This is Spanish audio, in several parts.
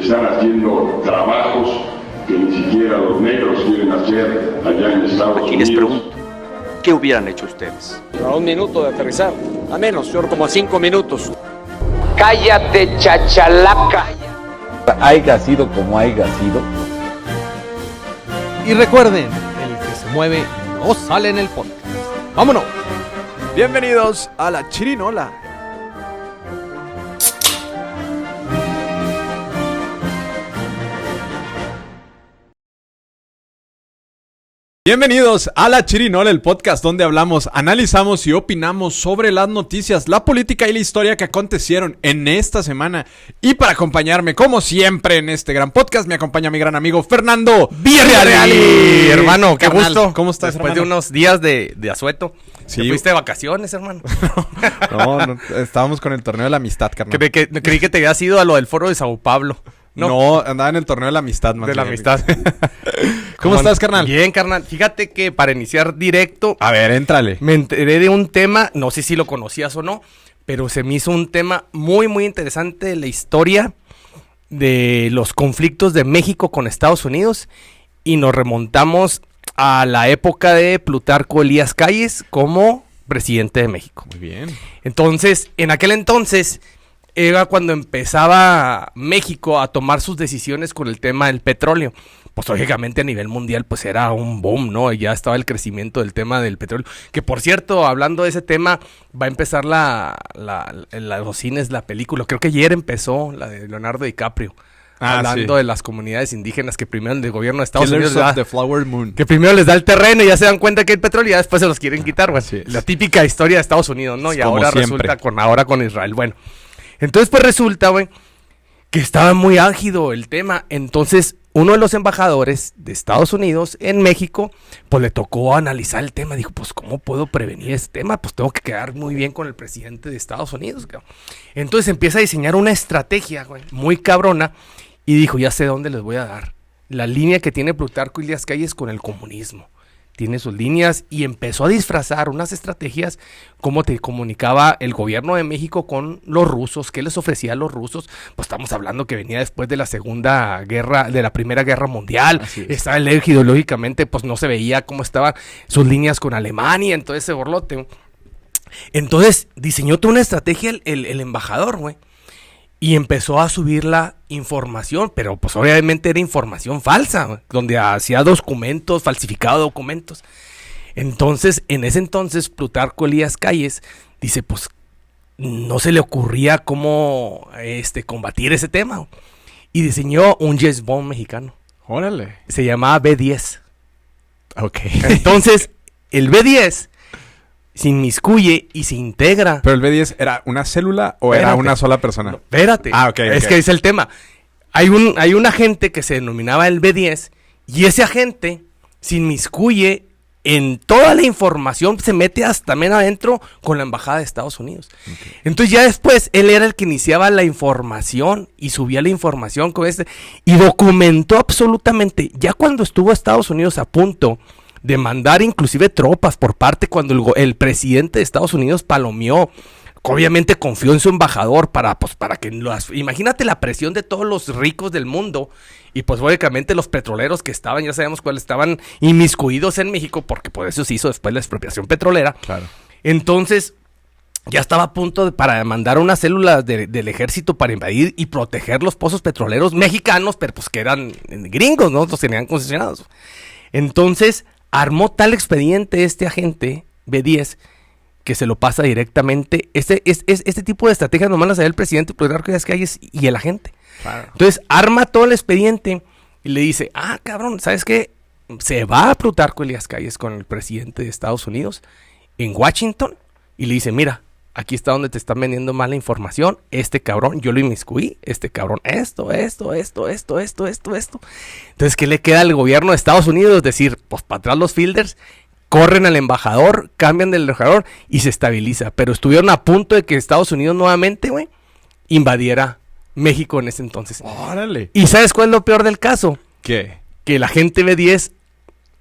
están haciendo trabajos que ni siquiera los negros quieren hacer allá en Estados Unidos. Aquí les pregunto, ¿qué hubieran hecho ustedes? A 1 minuto de aterrizar, a menos, yo como a 5 minutos. Cállate, chachalaca. Haya sido como haya sido. Y recuerden, el que se mueve no sale en el podcast. ¡Vámonos! Bienvenidos a La Chirinola. Bienvenidos a La Chirinola, el podcast donde hablamos, analizamos y opinamos sobre las noticias, la política y la historia que acontecieron en esta semana. Y para acompañarme, como siempre, en este gran podcast, me acompaña mi gran amigo Fernando Villarreal. Hermano, qué Carnal, gusto. ¿cómo estás, Después hermano? de unos días de asueto. Sí. ¿Te fuiste de vacaciones, hermano? No, estábamos con el torneo de la amistad, carnal. Creí que te habías ido a lo del foro de Sao Paulo. No, andaba en el torneo de la amistad, man. De la amistad. ¿Cómo estás, carnal? Bien, carnal. Fíjate que para iniciar directo, A ver, éntrale. me enteré de un tema, no sé si lo conocías o no, pero se me hizo un tema muy, muy interesante de la historia de los conflictos de México con Estados Unidos y nos remontamos a la época de Plutarco Elías Calles como presidente de México. Muy bien. Entonces, en aquel entonces era cuando empezaba México a tomar sus decisiones con el tema del petróleo. Pues lógicamente a nivel mundial pues era un boom, ¿no? Ya estaba el crecimiento del tema del petróleo. Que por cierto, hablando de ese tema, va a empezar los cines, la película. Creo que ayer empezó la de Leonardo DiCaprio. Hablando de las comunidades indígenas que primero el gobierno de Estados Killers Unidos of the Flower Moon. que primero les da el terreno y ya se dan cuenta que hay petróleo y ya después se los quieren quitar, güey. Sí. La típica historia de Estados Unidos, ¿no? Y Como ahora siempre. resulta con Israel. Bueno, entonces pues resulta, güey, que estaba muy álgido el tema. Entonces uno de los embajadores de Estados Unidos en México, pues le tocó analizar el tema. Dijo, pues ¿cómo puedo prevenir este tema? Pues tengo que quedar muy bien con el presidente de Estados Unidos, güey. Entonces empieza a diseñar una estrategia, güey, muy cabrona. Y dijo, ya sé dónde les voy a dar. La línea que tiene Plutarco Elías Calles con el comunismo. Tiene sus líneas y empezó a disfrazar unas estrategias como te comunicaba el gobierno de México con los rusos, qué les ofrecía a los rusos. Pues estamos hablando que venía después de la Segunda Guerra, de la Primera Guerra Mundial. Estaba el eje ideológicamente, pues no se veía cómo estaban sus líneas con Alemania, entonces ese borlote. Entonces diseñó toda una estrategia el embajador, güey. Y empezó a subir la información, pero pues obviamente era información falsa, güey, donde hacía documentos, falsificado documentos. Entonces, en ese entonces, Plutarco Elías Calles dice, pues, no se le ocurría cómo combatir ese tema, güey. Y diseñó un James Bond mexicano. Órale. Se llamaba B-10. Ok. Entonces, el B-10 se inmiscuye y se integra. ¿Pero el B10 era una célula o era una sola persona? No, espérate. Ah, ok. Es que es el tema. Hay un agente que se denominaba el B10 y ese agente se inmiscuye en toda la información, se mete hasta también adentro con la embajada de Estados Unidos. Okay. Entonces ya después él era el que iniciaba la información y subía la información con y documentó absolutamente. Ya cuando estuvo Estados Unidos a punto de mandar inclusive tropas por parte cuando el presidente de Estados Unidos palomeó, obviamente confió en su embajador para que imagínate la presión de todos los ricos del mundo y pues lógicamente los petroleros que estaban, ya sabemos cuáles estaban inmiscuidos en México porque por eso se hizo después la expropiación petrolera. Claro. Entonces ya estaba a punto para mandar una célula del ejército para invadir y proteger los pozos petroleros mexicanos, pero pues que eran gringos, ¿no? Los tenían concesionados. Entonces armó tal expediente este agente B10 que se lo pasa directamente. Este tipo de estrategias nomás las sabe el presidente Plutarco Elías Calles y el agente. Claro. Entonces arma todo el expediente y le dice, cabrón, ¿sabes qué? Se va a Plutarco Elías Calles con el presidente de Estados Unidos en Washington y le dice, mira, aquí está donde te están vendiendo mala información. Este cabrón, yo lo inmiscuí. Este cabrón, esto. Entonces, ¿qué le queda al gobierno de Estados Unidos? Decir, pues para atrás los fielders, corren al embajador, cambian del embajador y se estabiliza. Pero estuvieron a punto de que Estados Unidos nuevamente, güey, invadiera México en ese entonces. ¡Órale! ¿Y sabes cuál es lo peor del caso? ¿Qué? Que el agente B10,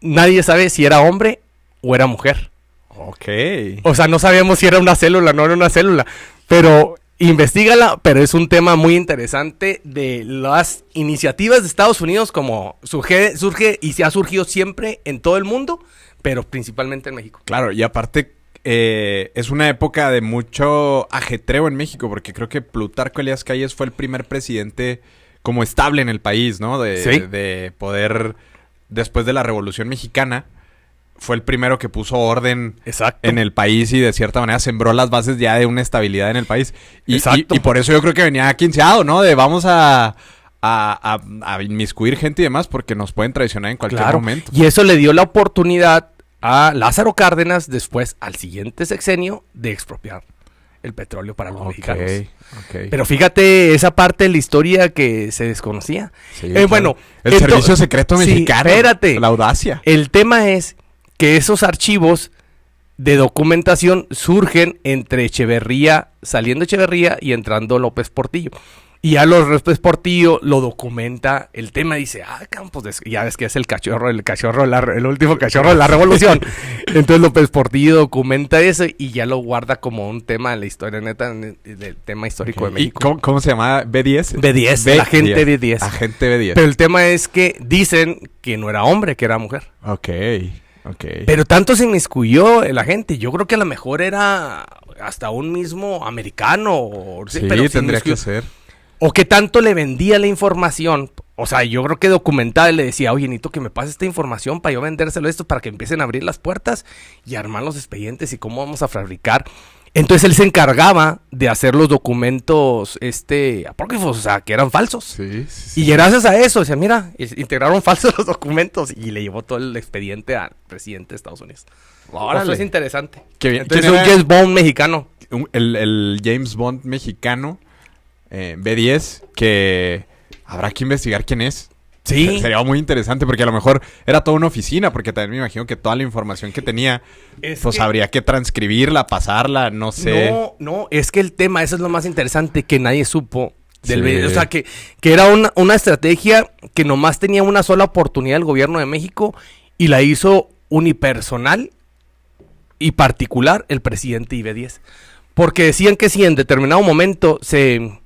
nadie sabe si era hombre o era mujer. Ok. O sea, no sabíamos si era una célula o no era una célula. Pero Investígala, pero es un tema muy interesante de las iniciativas de Estados Unidos como surge y se ha surgido siempre en todo el mundo, pero principalmente en México. Claro, y aparte es una época de mucho ajetreo en México, porque creo que Plutarco Elías Calles fue el primer presidente como estable en el país, ¿no? De poder, después de la Revolución Mexicana, fue el primero que puso orden en el país y de cierta manera sembró las bases ya de una estabilidad en el país. Y por eso yo creo que venía quinceado, ¿no? De vamos a inmiscuir gente y demás porque nos pueden traicionar en cualquier momento. Y eso le dio la oportunidad a Lázaro Cárdenas después, al siguiente sexenio, de expropiar el petróleo para los mexicanos. Pero fíjate esa parte de la historia que se desconocía. Sí, bueno, el servicio secreto mexicano. Espérate. La audacia. El tema es que esos archivos de documentación surgen entre saliendo Echeverría y entrando López Portillo. Y ya López Portillo lo documenta el tema, dice, Campos, ya ves que es el último cachorro de la revolución. Entonces López Portillo documenta eso y ya lo guarda como un tema de la historia neta, del tema histórico de México. ¿Y cómo se llama? ¿B10? B10, agente B10. Agente B10. Pero el tema es que dicen que no era hombre, que era mujer. Ok. Pero tanto se inmiscuyó la gente. Yo creo que a lo mejor era hasta un mismo americano. Sí, pero tendría que ser. O que tanto le vendía la información. O sea, yo creo que documentaba y le decía, oye, necesito que me pases esta información para yo vendérselo a esto para que empiecen a abrir las puertas y armar los expedientes y cómo vamos a fabricar. Entonces él se encargaba de hacer los documentos apócrifos, o sea, que eran falsos. Sí. Y gracias a eso, o sea, mira, integraron falsos los documentos y le llevó todo el expediente al presidente de Estados Unidos. Eso es interesante. Qué bien. Entonces un James Bond mexicano. El James Bond mexicano, B10, que habrá que investigar quién es. Sí. Sería muy interesante porque a lo mejor era toda una oficina, porque también me imagino que toda la información que tenía, habría que transcribirla, pasarla, no sé. No, es que el tema, eso es lo más interesante, que nadie supo del Sí. O sea, que era una estrategia que nomás tenía una sola oportunidad el gobierno de México y la hizo unipersonal y particular el presidente IB10. Porque decían que si en determinado momento se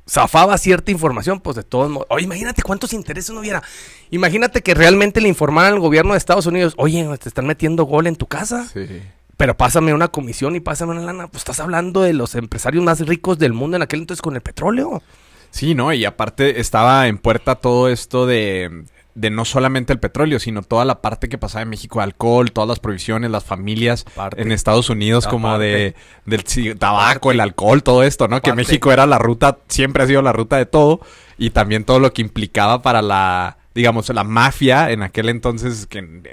zafaba cierta información, pues de todos modos. Oye, imagínate cuántos intereses no hubiera. Imagínate que realmente le informaran al gobierno de Estados Unidos, oye, te están metiendo gol en tu casa, Sí. pero pásame una comisión y pásame una lana. Pues estás hablando de los empresarios más ricos del mundo en aquel entonces con el petróleo. Sí, ¿no? Y aparte estaba en puerta todo esto de no solamente el petróleo, sino toda la parte que pasaba en México, alcohol, todas las prohibiciones, las familias en Estados Unidos, como del tabaco, el alcohol, todo esto, ¿no? Que México era la ruta, siempre ha sido la ruta de todo, y también todo lo que implicaba para la mafia en aquel entonces,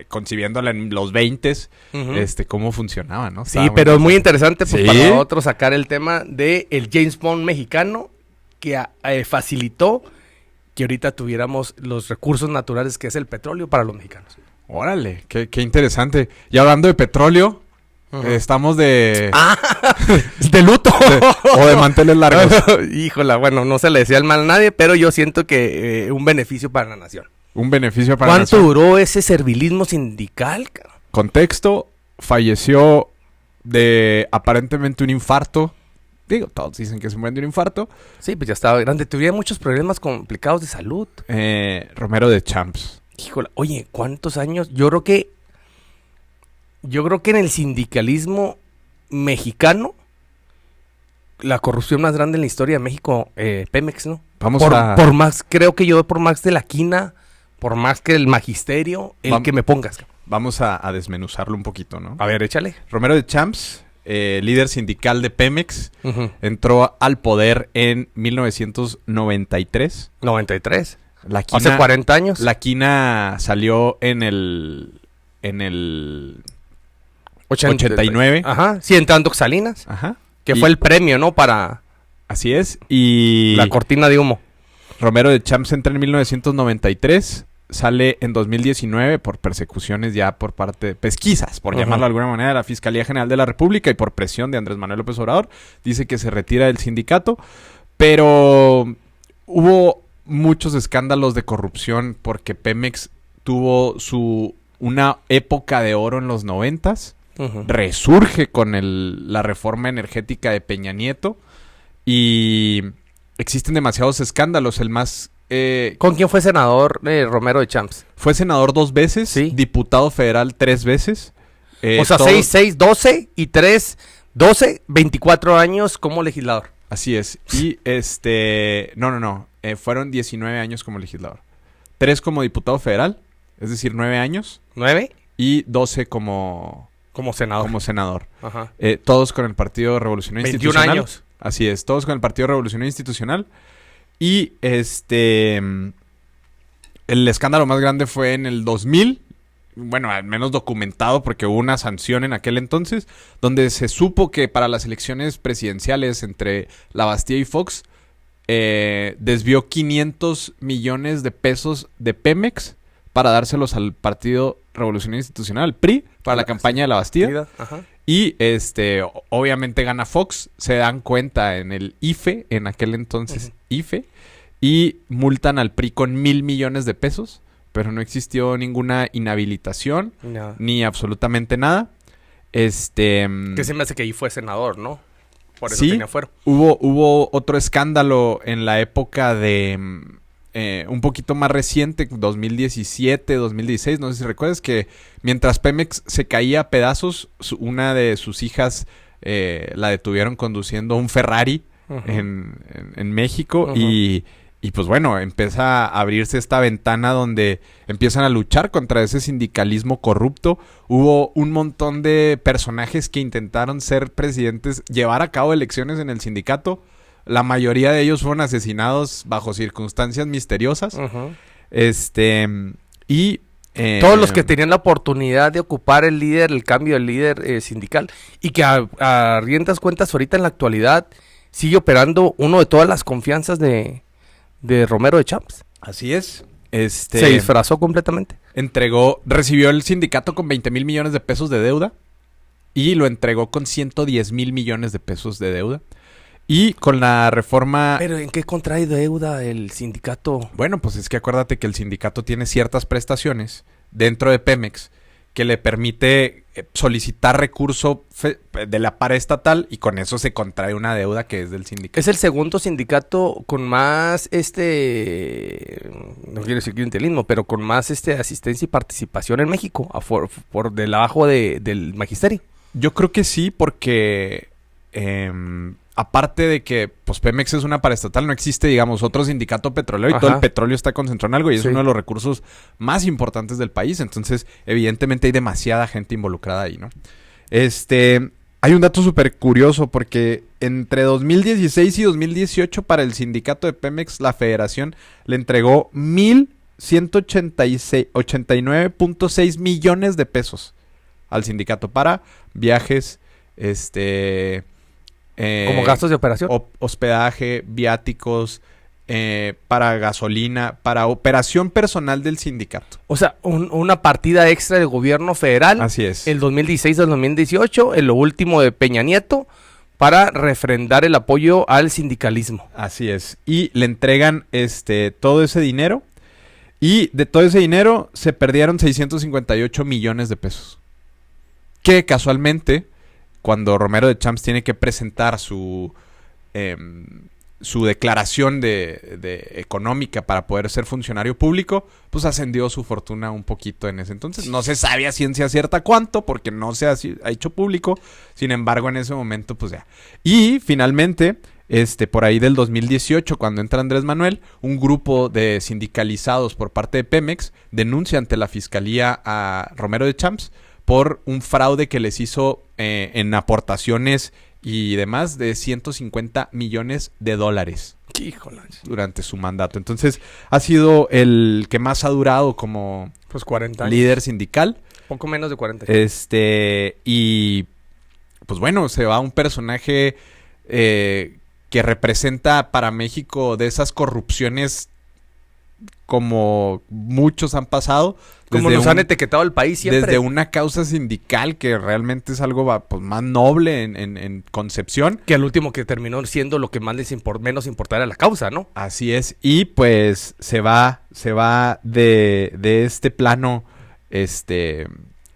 concibiéndola en los 20s, cómo funcionaba, ¿no? Sí, pero es muy interesante pues, ¿Sí? para nosotros sacar el tema de el James Bond mexicano que facilitó que ahorita tuviéramos los recursos naturales que es el petróleo para los mexicanos. Órale, qué interesante. Y hablando de petróleo, estamos de luto. O de manteles largos. Híjola, bueno, no se le decía el mal a nadie, pero yo siento que un beneficio para la nación. Un beneficio para la ¿Cuánto nación. duró ese servilismo sindical? Contexto, falleció de aparentemente un infarto. Digo, todos dicen que se mueren de un infarto. Sí, pues ya estaba grande. Tuvía muchos problemas complicados de salud. Romero de Champs. Híjole, oye, ¿cuántos años? Yo creo que en el sindicalismo mexicano, la corrupción más grande en la historia de México, Pemex, ¿no? Por más, creo que yo por más de la quina, por más que el magisterio, que me pongas. Vamos a desmenuzarlo un poquito, ¿no? A ver, échale. Romero de Champs, líder sindical de Pemex, entró al poder en 1993. 93. Hace 40 años. La quina salió en el 89. Ajá, sí, entrando Salinas. Ajá. Que fue el premio, ¿no? Para... Así es. Y... la cortina de humo. Romero de Champs entra en 1993. Sale en 2019 por persecuciones ya por parte de pesquisas, por llamarlo de alguna manera, de la Fiscalía General de la República y por presión de Andrés Manuel López Obrador. Dice que se retira del sindicato, pero hubo muchos escándalos de corrupción porque Pemex tuvo una época de oro en los 90s, resurge con la reforma energética de Peña Nieto Y existen demasiados escándalos. El más... ¿Con quién fue senador Romero de Champs? Fue senador 2 veces, Sí. diputado federal 3 veces. O sea, 6, 12 y 3, 12, 24 años como legislador. Así es. Y No. Fueron 19 años como legislador. 3 como diputado federal, es decir, 9 años. 9 Y 12 como senador. Ajá. Todos con el Partido Revolucionario 21 Institucional. años. Así es, todos con el Partido Revolucionario Institucional. Y el escándalo más grande fue en el 2000. Bueno, al menos documentado porque hubo una sanción en aquel entonces, donde se supo que para las elecciones presidenciales entre La Bastilla y Fox, desvió 500 millones de pesos de Pemex para dárselos al Partido Revolucionario Institucional, al PRI, para la campaña de La Bastilla. Ajá. Y obviamente gana Fox, se dan cuenta en el IFE, en aquel entonces IFE, y multan al PRI con 1,000 millones de pesos. Pero no existió ninguna inhabilitación, No. ni absolutamente nada. Que se me hace que ahí fue senador, ¿no? Por eso sí, tenía fuero. hubo otro escándalo en la época de un poquito más reciente, 2017, 2016, no sé si recuerdas, que mientras Pemex se caía a pedazos, una de sus hijas la detuvieron conduciendo un Ferrari en México. Y pues bueno, empieza a abrirse esta ventana donde empiezan a luchar contra ese sindicalismo corrupto. Hubo un montón de personajes que intentaron ser presidentes, llevar a cabo elecciones en el sindicato. La mayoría de ellos fueron asesinados bajo circunstancias misteriosas. Todos los que tenían la oportunidad de ocupar el cambio del líder sindical. Y que a riendas cuentas ahorita en la actualidad sigue operando uno de todas las confianzas de Romero de Champs. Así es. Se disfrazó completamente. Recibió el sindicato con 20,000 millones de pesos de deuda y lo entregó con 110,000 millones de pesos de deuda. Y con la reforma... ¿Pero en qué contrae deuda el sindicato? Bueno, pues es que acuérdate que el sindicato tiene ciertas prestaciones dentro de Pemex que le permite solicitar recurso de la paraestatal y con eso se contrae una deuda que es del sindicato. Es el segundo sindicato con más no quiero decir clientelismo, pero con más asistencia y participación en México, por debajo del magisterio. Yo creo que sí, porque aparte de que pues Pemex es una paraestatal, no existe, digamos, otro sindicato petrolero y todo el petróleo está concentrado en algo y es uno de los recursos más importantes del país. Entonces, evidentemente hay demasiada gente involucrada ahí, ¿no? Hay un dato súper curioso porque entre 2016 y 2018 para el sindicato de Pemex, la federación le entregó 1,189.6 millones de pesos al sindicato para viajes, como gastos de operación. Hospedaje, viáticos, para gasolina, para operación personal del sindicato. O sea, una partida extra del gobierno federal. Así es. El 2016 al 2018, en lo último de Peña Nieto, para refrendar el apoyo al sindicalismo. Así es. Y le entregan todo ese dinero. Y de todo ese dinero se perdieron 658 millones de pesos. Que casualmente, cuando Romero de Champs tiene que presentar su declaración de económica para poder ser funcionario público, pues ascendió su fortuna un poquito en ese entonces. No se sabe a ciencia cierta cuánto, porque no se ha hecho público. Sin embargo, en ese momento, pues ya. Y finalmente, por ahí del 2018, cuando entra Andrés Manuel, un grupo de sindicalizados por parte de Pemex denuncia ante la fiscalía a Romero de Champs por un fraude que les hizo en aportaciones y demás de 150 millones de dólares. Híjole. Durante su mandato. Entonces, ha sido el que más ha durado como 40 años. Líder sindical. Poco menos de 40. Y pues bueno, se va un personaje que representa para México de esas corrupciones como muchos han pasado. Como nos han etiquetado el país siempre. Desde una causa sindical que realmente es algo pues, más noble en concepción. Que al último que terminó siendo lo que más menos importaba era la causa, ¿no? Así es. Y pues se va de este plano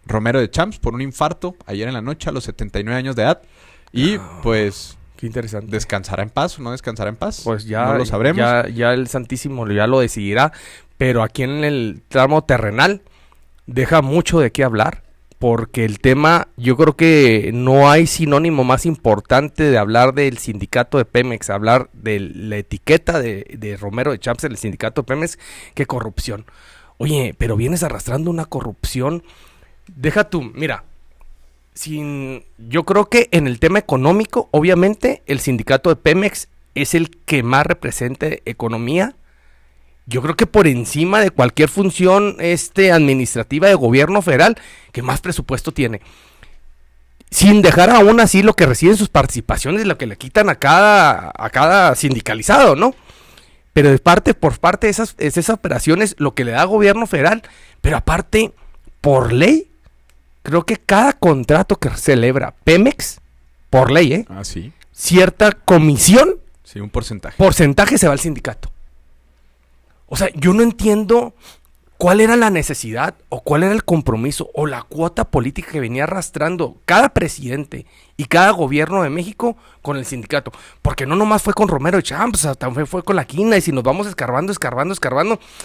Romero de Champs por un infarto ayer en la noche a los 79 años de edad. Y pues Qué interesante. ¿Descansará en paz o no descansará en paz? Pues ya, no lo sabremos. ya el Santísimo ya lo decidirá, pero aquí en el tramo terrenal deja mucho de qué hablar, porque el tema, yo creo que no hay sinónimo más importante de hablar del sindicato de Pemex, hablar de la etiqueta de Romero de Champs en el sindicato de Pemex, que corrupción. Oye, pero vienes arrastrando una corrupción, deja tú, mira, yo creo que en el tema económico, obviamente, el sindicato de Pemex es el que más representa economía. Yo creo que por encima de cualquier función administrativa de gobierno federal, que más presupuesto tiene. Sin dejar aún así lo que reciben sus participaciones, lo que le quitan a cada sindicalizado, ¿no? Pero por parte de esas operaciones, lo que le da gobierno federal, pero aparte, por ley, creo que cada contrato que celebra Pemex, por ley, Ah, sí. cierta comisión, Sí, un porcentaje. porcentaje se va al sindicato. O sea, yo no entiendo cuál era la necesidad o cuál era el compromiso o la cuota política que venía arrastrando cada presidente y cada gobierno de México con el sindicato. Porque no nomás fue con Romero de Champs, también fue con la Quina, y si nos vamos escarbando,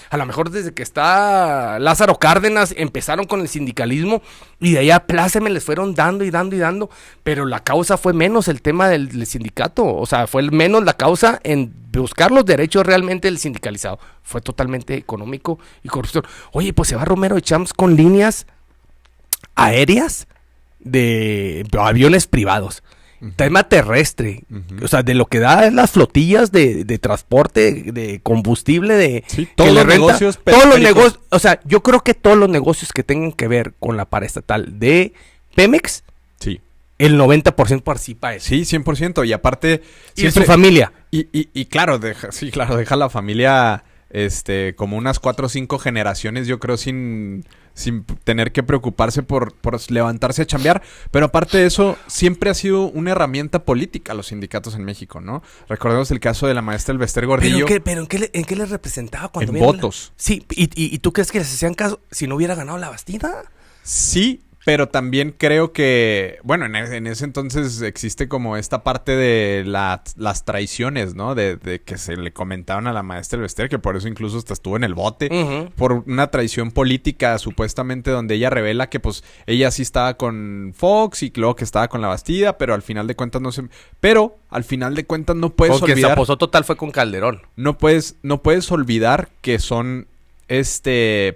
a lo mejor desde que está Lázaro Cárdenas empezaron con el sindicalismo y de ahí a pláceme les fueron dando, pero la causa fue menos el tema del sindicato, o sea, fue menos la causa en buscar los derechos realmente del sindicalizado, fue totalmente económico y corrupción. Oye, pues se va Romero de Champs con líneas aéreas de aviones privados, tema terrestre, o sea, de lo que da las flotillas de transporte, de combustible, Sí, todos los negocios todos los periféricos. negocios, o sea, yo creo que todos los negocios que tengan que ver con la paraestatal de Pemex, Sí. el 90% participa eso. Sí, 100%. Y aparte... Y de su familia. Y claro, deja la familia como unas 4 o 5 generaciones, yo creo, sin tener que preocuparse por levantarse a chambear. Pero aparte de eso, siempre ha sido una herramienta política los sindicatos en México, ¿no? Recordemos el caso de la maestra Elvester Gordillo. ¿En qué les representaba cuando En vieron votos. Sí, ¿y tú crees que les hacían caso si no hubiera ganado la Bastida? Sí, pero también creo que, bueno, en ese entonces existe como esta parte de las traiciones, ¿no? De que se le comentaban a la maestra Elvester, que por eso incluso hasta estuvo en el bote, por una traición política, supuestamente, donde ella revela que, pues, ella sí estaba con Fox y luego que estaba con la Bastida, pero al final de cuentas no puedes Con quien se olvidar... aposó total fue con Calderón. No puedes olvidar que son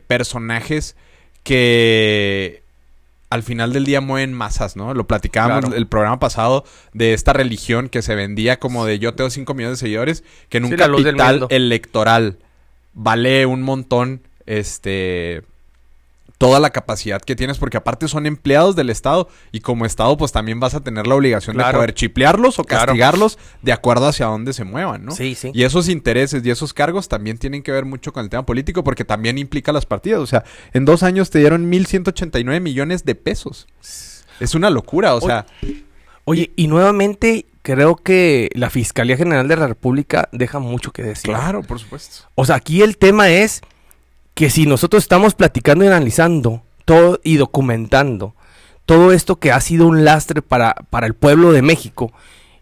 personajes que al final del día mueven masas, ¿no? Lo platicábamos Claro. el programa pasado de esta religión que se vendía como de yo tengo 5 millones de seguidores, que en un Sí, la luz del capital mundo. electoral vale un montón toda la capacidad que tienes, porque aparte son empleados del Estado y como Estado pues también vas a tener la obligación de Claro. poder chiplearlos o Claro. castigarlos de acuerdo hacia dónde se muevan, ¿no? Sí, sí. Y esos intereses y esos cargos también tienen que ver mucho con el tema político porque también implica las partidas. O sea, en 2 años te dieron 1,189 millones de pesos. Es una locura, o sea... Oye, y nuevamente creo que la Fiscalía General de la República deja mucho que decir. Claro, por supuesto. O sea, aquí el tema es que si nosotros estamos platicando y analizando todo y documentando todo esto que ha sido un lastre para el pueblo de México,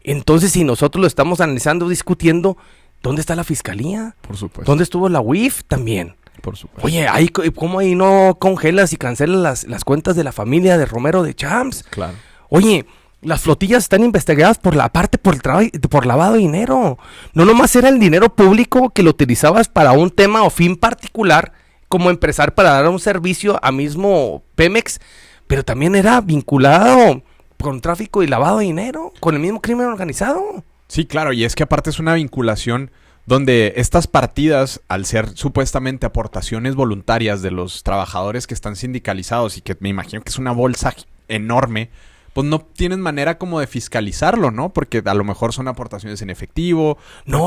entonces si nosotros lo estamos analizando, discutiendo, ¿dónde está la Fiscalía? Por supuesto. ¿Dónde estuvo la UIF también? Por supuesto. Oye, ¿cómo ahí no congelas y cancelas las cuentas de la familia de Romero de Champs? Claro. Oye, las flotillas están investigadas por lavado de dinero. No nomás era el dinero público que lo utilizabas para un tema o fin particular, como empresario para dar un servicio a mismo Pemex, pero también era vinculado con tráfico y lavado de dinero, con el mismo crimen organizado. Sí, claro, y es que aparte es una vinculación donde estas partidas, al ser supuestamente aportaciones voluntarias de los trabajadores que están sindicalizados y que me imagino que es una bolsa enorme, pues no tienen manera como de fiscalizarlo, ¿no? Porque a lo mejor son aportaciones en efectivo. No,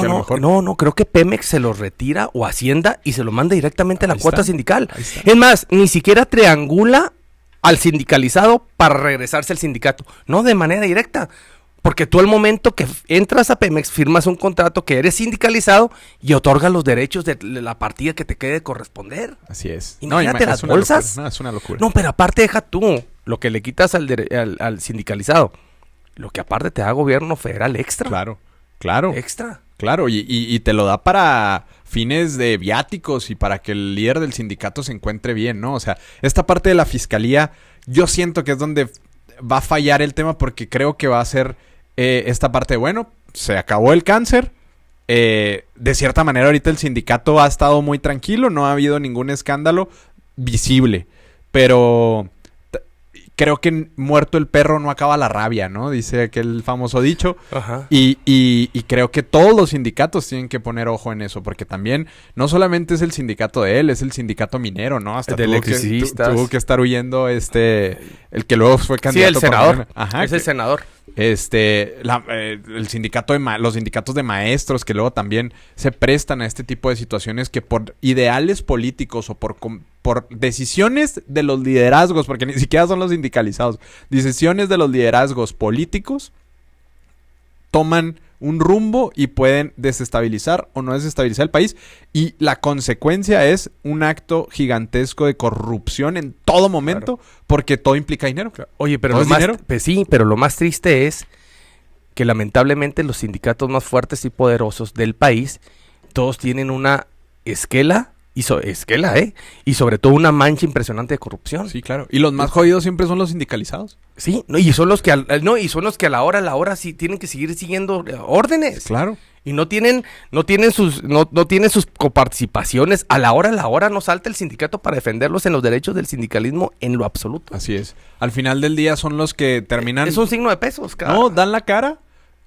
creo que Pemex se lo retira o Hacienda y se lo manda directamente a la Ahí cuota está, sindical. ahí está. Es más, ni siquiera triangula al sindicalizado para regresarse al sindicato. No, de manera directa. Porque tú al momento que entras a Pemex firmas un contrato que eres sindicalizado y otorgas los derechos de la partida que te quede de corresponder. Así es. Imagínate las es una bolsas. locura. No, es una locura. No, pero aparte deja tú lo que le quitas al sindicalizado. lo que aparte te da gobierno federal extra. Claro. Extra. Claro, y te lo da para fines de viáticos y para que el líder del sindicato se encuentre bien, ¿no? O sea, esta parte de la fiscalía, yo siento que es donde va a fallar el tema porque creo que va a ser esta parte de, bueno, se acabó el cáncer. De cierta manera ahorita el sindicato ha estado muy tranquilo, no ha habido ningún escándalo visible, pero creo que muerto el perro no acaba la rabia, ¿no? Dice aquel famoso dicho. Ajá. Y creo que todos los sindicatos tienen que poner ojo en eso, porque también no solamente es el sindicato de él, es el sindicato minero, ¿no? Hasta de electricistas. tuvo que estar huyendo el que luego fue candidato. Sí, el senador. Por Ajá, es el senador. El sindicato los sindicatos de maestros que luego también se prestan a este tipo de situaciones que por ideales políticos o por decisiones de los liderazgos, porque ni siquiera son los sindicalizados, decisiones de los liderazgos políticos toman un rumbo y pueden desestabilizar o no desestabilizar el país, y la consecuencia es un acto gigantesco de corrupción en todo momento, claro, porque todo implica dinero. Claro. Oye, pero ¿Todo lo más, dinero? Pues sí, pero lo más triste es que lamentablemente los sindicatos más fuertes y poderosos del país, todos tienen una esquela, y sobre todo una mancha impresionante de corrupción. Sí, claro. Y los más jodidos siempre son los sindicalizados. Sí, y son los que a la hora sí tienen que seguir siguiendo órdenes. Claro. Y no tienen sus coparticipaciones. A la hora no salta el sindicato para defenderlos en los derechos del sindicalismo en lo absoluto. Así es. Al final del día son los que terminan... Es un signo de pesos, cara. No, dan la cara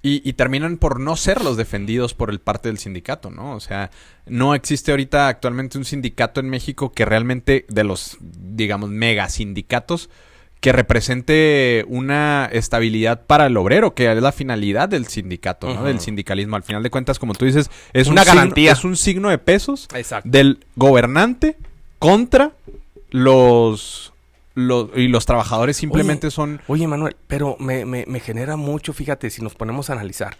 y terminan por no ser los defendidos por el parte del sindicato, ¿no? O sea, no existe ahorita actualmente un sindicato en México que realmente, de los, digamos, megasindicatos, que represente una estabilidad para el obrero, que es la finalidad del sindicato, ¿no? Uh-huh. Del sindicalismo. Al final de cuentas, como tú dices, es una garantía. Es un signo de pesos. Exacto. Del gobernante contra los trabajadores simplemente son... Oye, Manuel, pero me genera mucho, fíjate, si nos ponemos a analizar.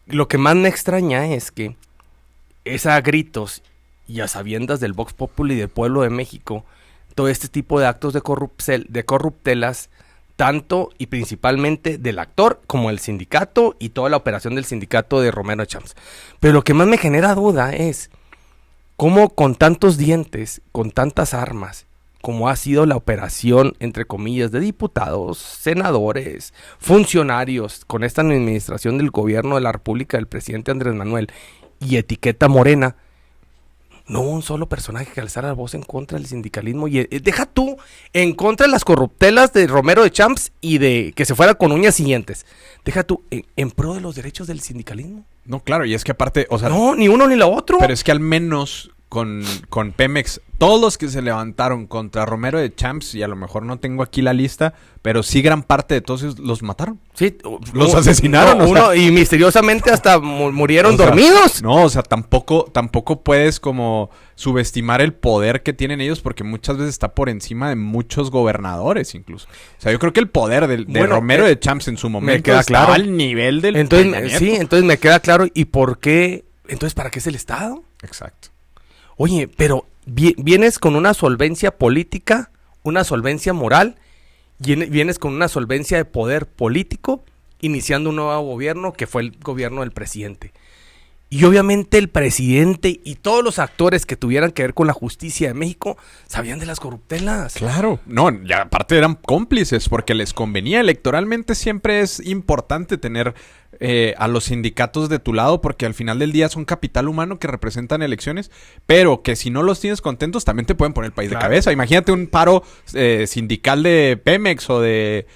Lo que más me extraña es que es a gritos y a sabiendas del Vox Populi y del pueblo de México, todo este tipo de actos de corruptelas, tanto y principalmente del actor como el sindicato y toda la operación del sindicato de Romero Champs. Pero lo que más me genera duda es cómo con tantos dientes, con tantas armas, como ha sido la operación, entre comillas, de diputados, senadores, funcionarios, con esta administración del gobierno de la República del presidente Andrés Manuel y etiqueta Morena, no hubo un solo personaje que alzara la voz en contra del sindicalismo. Y deja tú, en contra de las corruptelas de Romero de Champs y de que se fuera con uñas siguientes. Deja tú, en pro de los derechos del sindicalismo. No, claro, y es que aparte, o sea... No, ni uno ni lo otro. Pero es que al menos... Con Pemex, todos los que se levantaron contra Romero de Champs, y a lo mejor no tengo aquí la lista, pero sí gran parte de todos ellos los mataron. Sí, los asesinaron. Y misteriosamente hasta murieron dormidos. No, o sea, tampoco puedes como subestimar el poder que tienen ellos, porque muchas veces está por encima de muchos gobernadores incluso. O sea, yo creo que el poder de Romero de Champs en su momento me queda estaba claro al nivel del... Entonces me queda claro. ¿Y por qué? Entonces, ¿para qué es el Estado? Exacto. Oye, pero vienes con una solvencia política, una solvencia moral, vienes con una solvencia de poder político, iniciando un nuevo gobierno que fue el gobierno del presidente. Y obviamente el presidente y todos los actores que tuvieran que ver con la justicia de México sabían de las corruptelas. Claro, no, ya aparte eran cómplices porque les convenía. Electoralmente siempre es importante tener a los sindicatos de tu lado, porque al final del día son capital humano que representan elecciones, pero que si no los tienes contentos también te pueden poner el país de cabeza. Imagínate un paro sindical de Pemex o de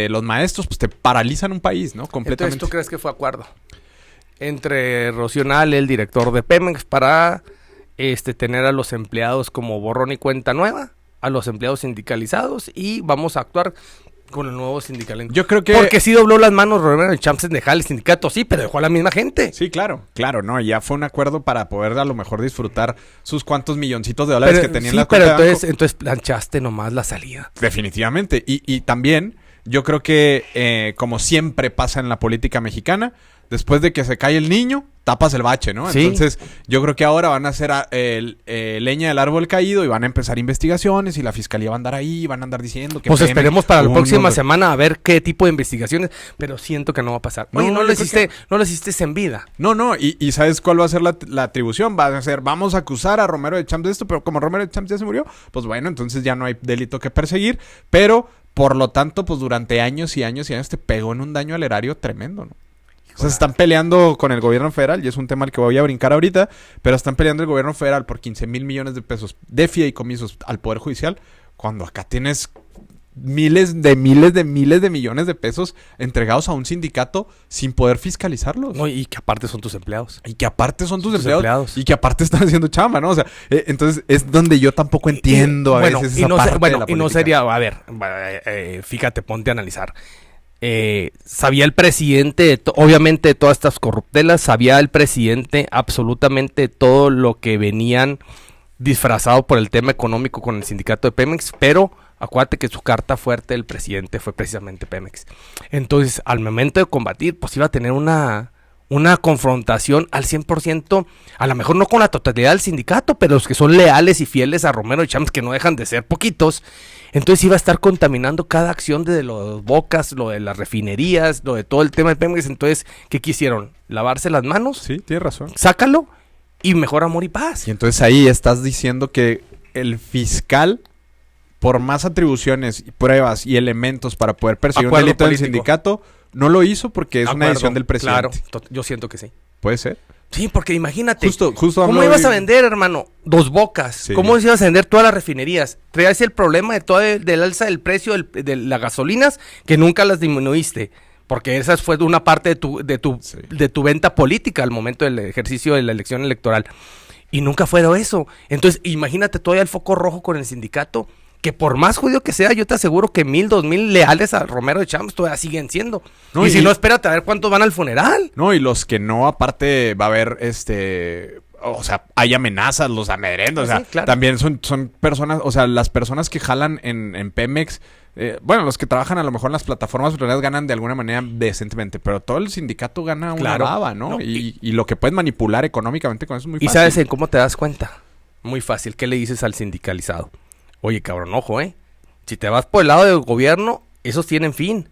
los maestros, pues te paralizan un país, ¿no? Completamente. Entonces, ¿tú crees que fue acuerdo entre Rocío Nale, el director de Pemex, para tener a los empleados como borrón y cuenta nueva, a los empleados sindicalizados, y vamos a actuar con el nuevo sindicalismo? Yo creo que... Porque sí dobló las manos Romero de Champs en dejar el sindicato, sí, pero dejó a la misma gente. Sí, claro, no, ya fue un acuerdo para poder a lo mejor disfrutar sus cuantos milloncitos de dólares que tenían la cuenta de banco. Entonces planchaste nomás la salida. Definitivamente, y también yo creo que como siempre pasa en la política mexicana, después de que se cae el niño, tapas el bache, ¿no? Sí. Entonces, yo creo que ahora van a hacer leña del árbol caído y van a empezar investigaciones y la fiscalía va a andar ahí, van a andar diciendo que... Pues Pemex esperemos para la tuvo próxima unos- semana a ver qué tipo de investigaciones, pero siento que no va a pasar. Oye, No, no yo lo creo hiciste, no lo hiciste en vida. No, y ¿sabes cuál va a ser la atribución? Va a ser, vamos a acusar a Romero de Champs de esto, pero como Romero de Champs ya se murió, pues bueno, entonces ya no hay delito que perseguir, pero por lo tanto, pues durante años y años y años te pegó en un daño al erario tremendo, ¿no? O sea, se están peleando con el gobierno federal, y es un tema al que voy a brincar ahorita, pero están peleando el gobierno federal por 15,000 millones de pesos de fideicomisos al Poder Judicial, cuando acá tienes miles de millones de pesos entregados a un sindicato sin poder fiscalizarlos. No, y que aparte son tus empleados. Y que aparte son tus Tus empleados, empleados. y que aparte están haciendo chamba, ¿no? O sea, entonces es donde yo tampoco entiendo a veces esa parte de la y no política. sería, a ver, fíjate, ponte a analizar. Sabía el presidente, obviamente, de todas estas corruptelas, sabía el presidente absolutamente todo lo que venían disfrazado por el tema económico con el sindicato de Pemex, pero acuérdate que su carta fuerte del presidente fue precisamente Pemex. Entonces, al momento de combatir, pues iba a tener una confrontación al 100%, a lo mejor no con la totalidad del sindicato, pero los que son leales y fieles a Romero de Champs, que no dejan de ser poquitos. Entonces iba a estar contaminando cada acción de los Bocas, lo de las refinerías, lo de todo el tema de Pemex. Entonces, ¿qué quisieron? ¿Lavarse las manos? Sí, tienes razón. Sácalo y mejor amor y paz. Y entonces ahí estás diciendo que el fiscal, por más atribuciones, y pruebas y elementos para poder perseguir un Acuerdo delito del político. sindicato, no lo hizo porque es una Acuerdo, decisión del presidente. Claro, yo siento que sí. ¿Puede ser? Sí, porque imagínate. Justo ¿Cómo habló ibas a de- vender, hermano? Dos Bocas. Sí. ¿Cómo ibas a vender todas las refinerías? Traías el problema de todo del alza del precio de las gasolinas que nunca las disminuiste. Porque esa fue una parte Sí. de tu venta política al momento del ejercicio de la elección electoral. Y nunca fue eso. Entonces, imagínate todavía el foco rojo con el sindicato, que por más judío que sea, yo te aseguro que 1,000, 2,000 leales a Romero de Champs todavía siguen siendo. No, y y- si no, espérate a ver cuántos van al funeral. No, y los que no, aparte va a haber o sea, hay amenazas, los amedrentan, o sea, Sí, claro. también son personas, o sea, las personas que jalan en Pemex, bueno, los que trabajan a lo mejor en las plataformas petroleras ganan de alguna manera decentemente, pero todo el sindicato gana una Claro. baba, ¿no? No, y lo que puedes manipular económicamente con eso es muy ¿Y fácil. sabes en cómo te das cuenta? Muy fácil. ¿Qué le dices al sindicalizado? Oye, cabrón, ojo, si te vas por el lado del gobierno, esos tienen fin.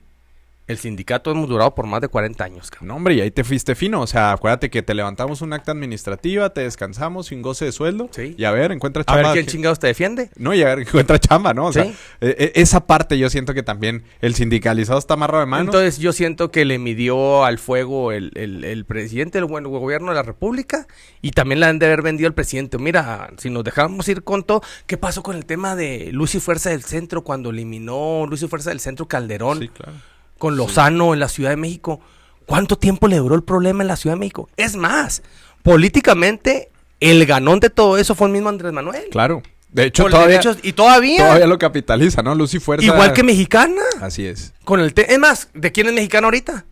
El sindicato hemos durado por más de 40 años, cabrón. No, hombre, y ahí te fuiste fino. O sea, acuérdate que te levantamos un acta administrativa, te descansamos sin goce de sueldo. Sí. Y a ver, encuentra A chamba. ver quién chingados te defiende. No, y a ver, encuentra chamba, ¿no? O Sí. sea, esa parte yo siento que también el sindicalizado está amarrado de mano. Entonces yo siento que le midió al fuego el presidente del gobierno de la república, y también le han de haber vendido al presidente. Mira, si nos dejamos ir con todo, ¿qué pasó con el tema de Luz y Fuerza del Centro cuando eliminó Luz y Fuerza del Centro Calderón? Sí, claro. Con Lozano en la Ciudad de México. ¿Cuánto tiempo le duró el problema en la Ciudad de México? Es más, políticamente, el ganón de todo eso fue el mismo Andrés Manuel. Claro. De hecho, Por todavía, derechos- y todavía, lo capitaliza, ¿no? Luz y Fuerza. igual que Mexicana. Así es. Con es más, ¿de quién es Mexicana ahorita?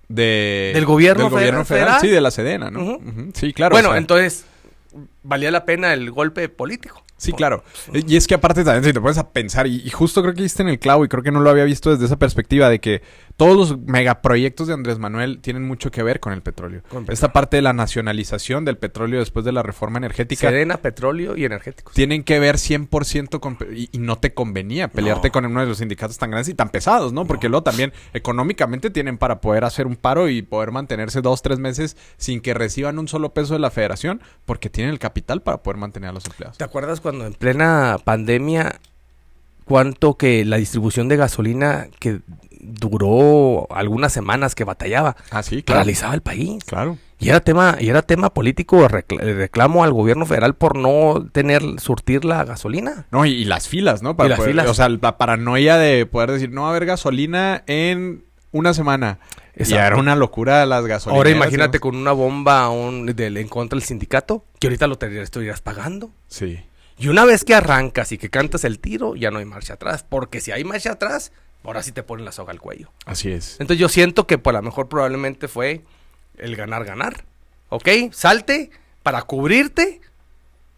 Del gobierno federal. Sí, de la Sedena, ¿no? Ujú. Ujú. Sí, claro. Bueno, o sea, entonces, valía la pena el golpe político. Sí, claro. Y es que aparte también, si te pones a pensar, y justo creo que diste en el clavo, y creo que no lo había visto desde esa perspectiva, de que todos los megaproyectos de Andrés Manuel tienen mucho que ver con el petróleo. Esta parte de la nacionalización del petróleo después de la reforma energética Sedena, petróleo y energéticos. tienen que ver 100% con... Y no te convenía pelearte No. con uno de los sindicatos tan grandes y tan pesados, ¿no? Porque luego también económicamente tienen para poder hacer un paro y poder mantenerse 2-3 meses sin que reciban un solo peso de la federación, porque tienen el capital para poder mantener a los empleados. ¿Te acuerdas cuando en plena pandemia, cuánto que la distribución de gasolina que duró algunas semanas que batallaba, Ah, sí, claro. paralizaba el país? Claro. Y era tema político, reclamo al gobierno federal por no surtir la gasolina. No, y las filas, ¿no? Y las filas. O sea, la paranoia de poder decir, no va a haber gasolina en una semana. Exacto. Y era una locura las gasolineras. Ahora imagínate ¿no? con una bomba en contra del sindicato, que ahorita lo estarías pagando. Sí. Y una vez que arrancas y que cantas el tiro, ya no hay marcha atrás. Porque si hay marcha atrás, ahora sí te ponen la soga al cuello. Así es. Entonces yo siento que por lo mejor probablemente fue el ganar. ¿Ok? Salte para cubrirte.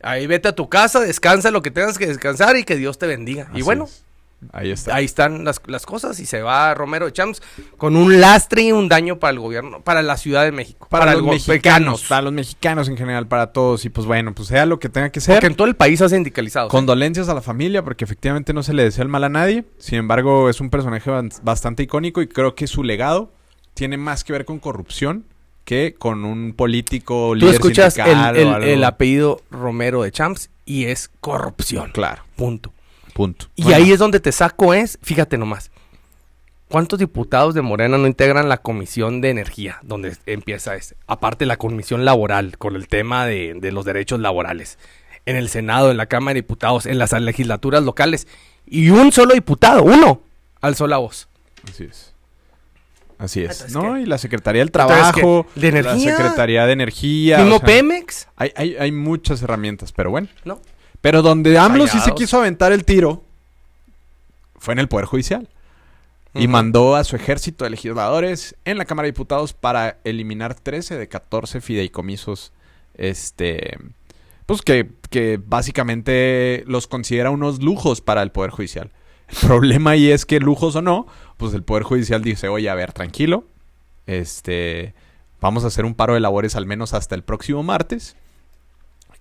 Ahí vete a tu casa, descansa lo que tengas que descansar y que Dios te bendiga. Así y bueno, es. Ahí está. Ahí están las cosas y se va Romero de Champs con un lastre y un daño para el gobierno, para la Ciudad de México. Para los mexicanos. para los mexicanos en general, para todos. Y pues bueno, pues sea lo que tenga que ser. Porque en todo el país ha sindicalizado. Condolencias a la familia, porque efectivamente no se le desea el mal a nadie. Sin embargo, es un personaje bastante icónico y creo que su legado tiene más que ver con corrupción que con un político Tú líder escuchas sindical o algo. el apellido Romero de Champs y es corrupción. Claro, Punto. punto. Y Bueno, ahí es donde te saco fíjate nomás, ¿cuántos diputados de Morena no integran la comisión de energía? Donde empieza aparte la comisión laboral, con el tema de los derechos laborales. En el Senado, en la Cámara de Diputados, en las legislaturas locales. Y un solo diputado, uno, alzó la voz. Así es. Así es, Entonces, ¿no? ¿qué? Y la Secretaría del Entonces, Trabajo, ¿qué? ¿De energía? la Secretaría de Energía. ¿Mismo o sea, Pemex? hay muchas herramientas, pero bueno. No. Pero donde AMLO sí se Fallados. quiso aventar el tiro fue en el Poder Judicial. Y mandó a su ejército de legisladores en la Cámara de Diputados para eliminar 13 de 14 fideicomisos, pues que básicamente los considera unos lujos para el Poder Judicial. El problema ahí es que lujos o no, pues el Poder Judicial dice, oye, a ver, tranquilo, vamos a hacer un paro de labores al menos hasta el próximo martes.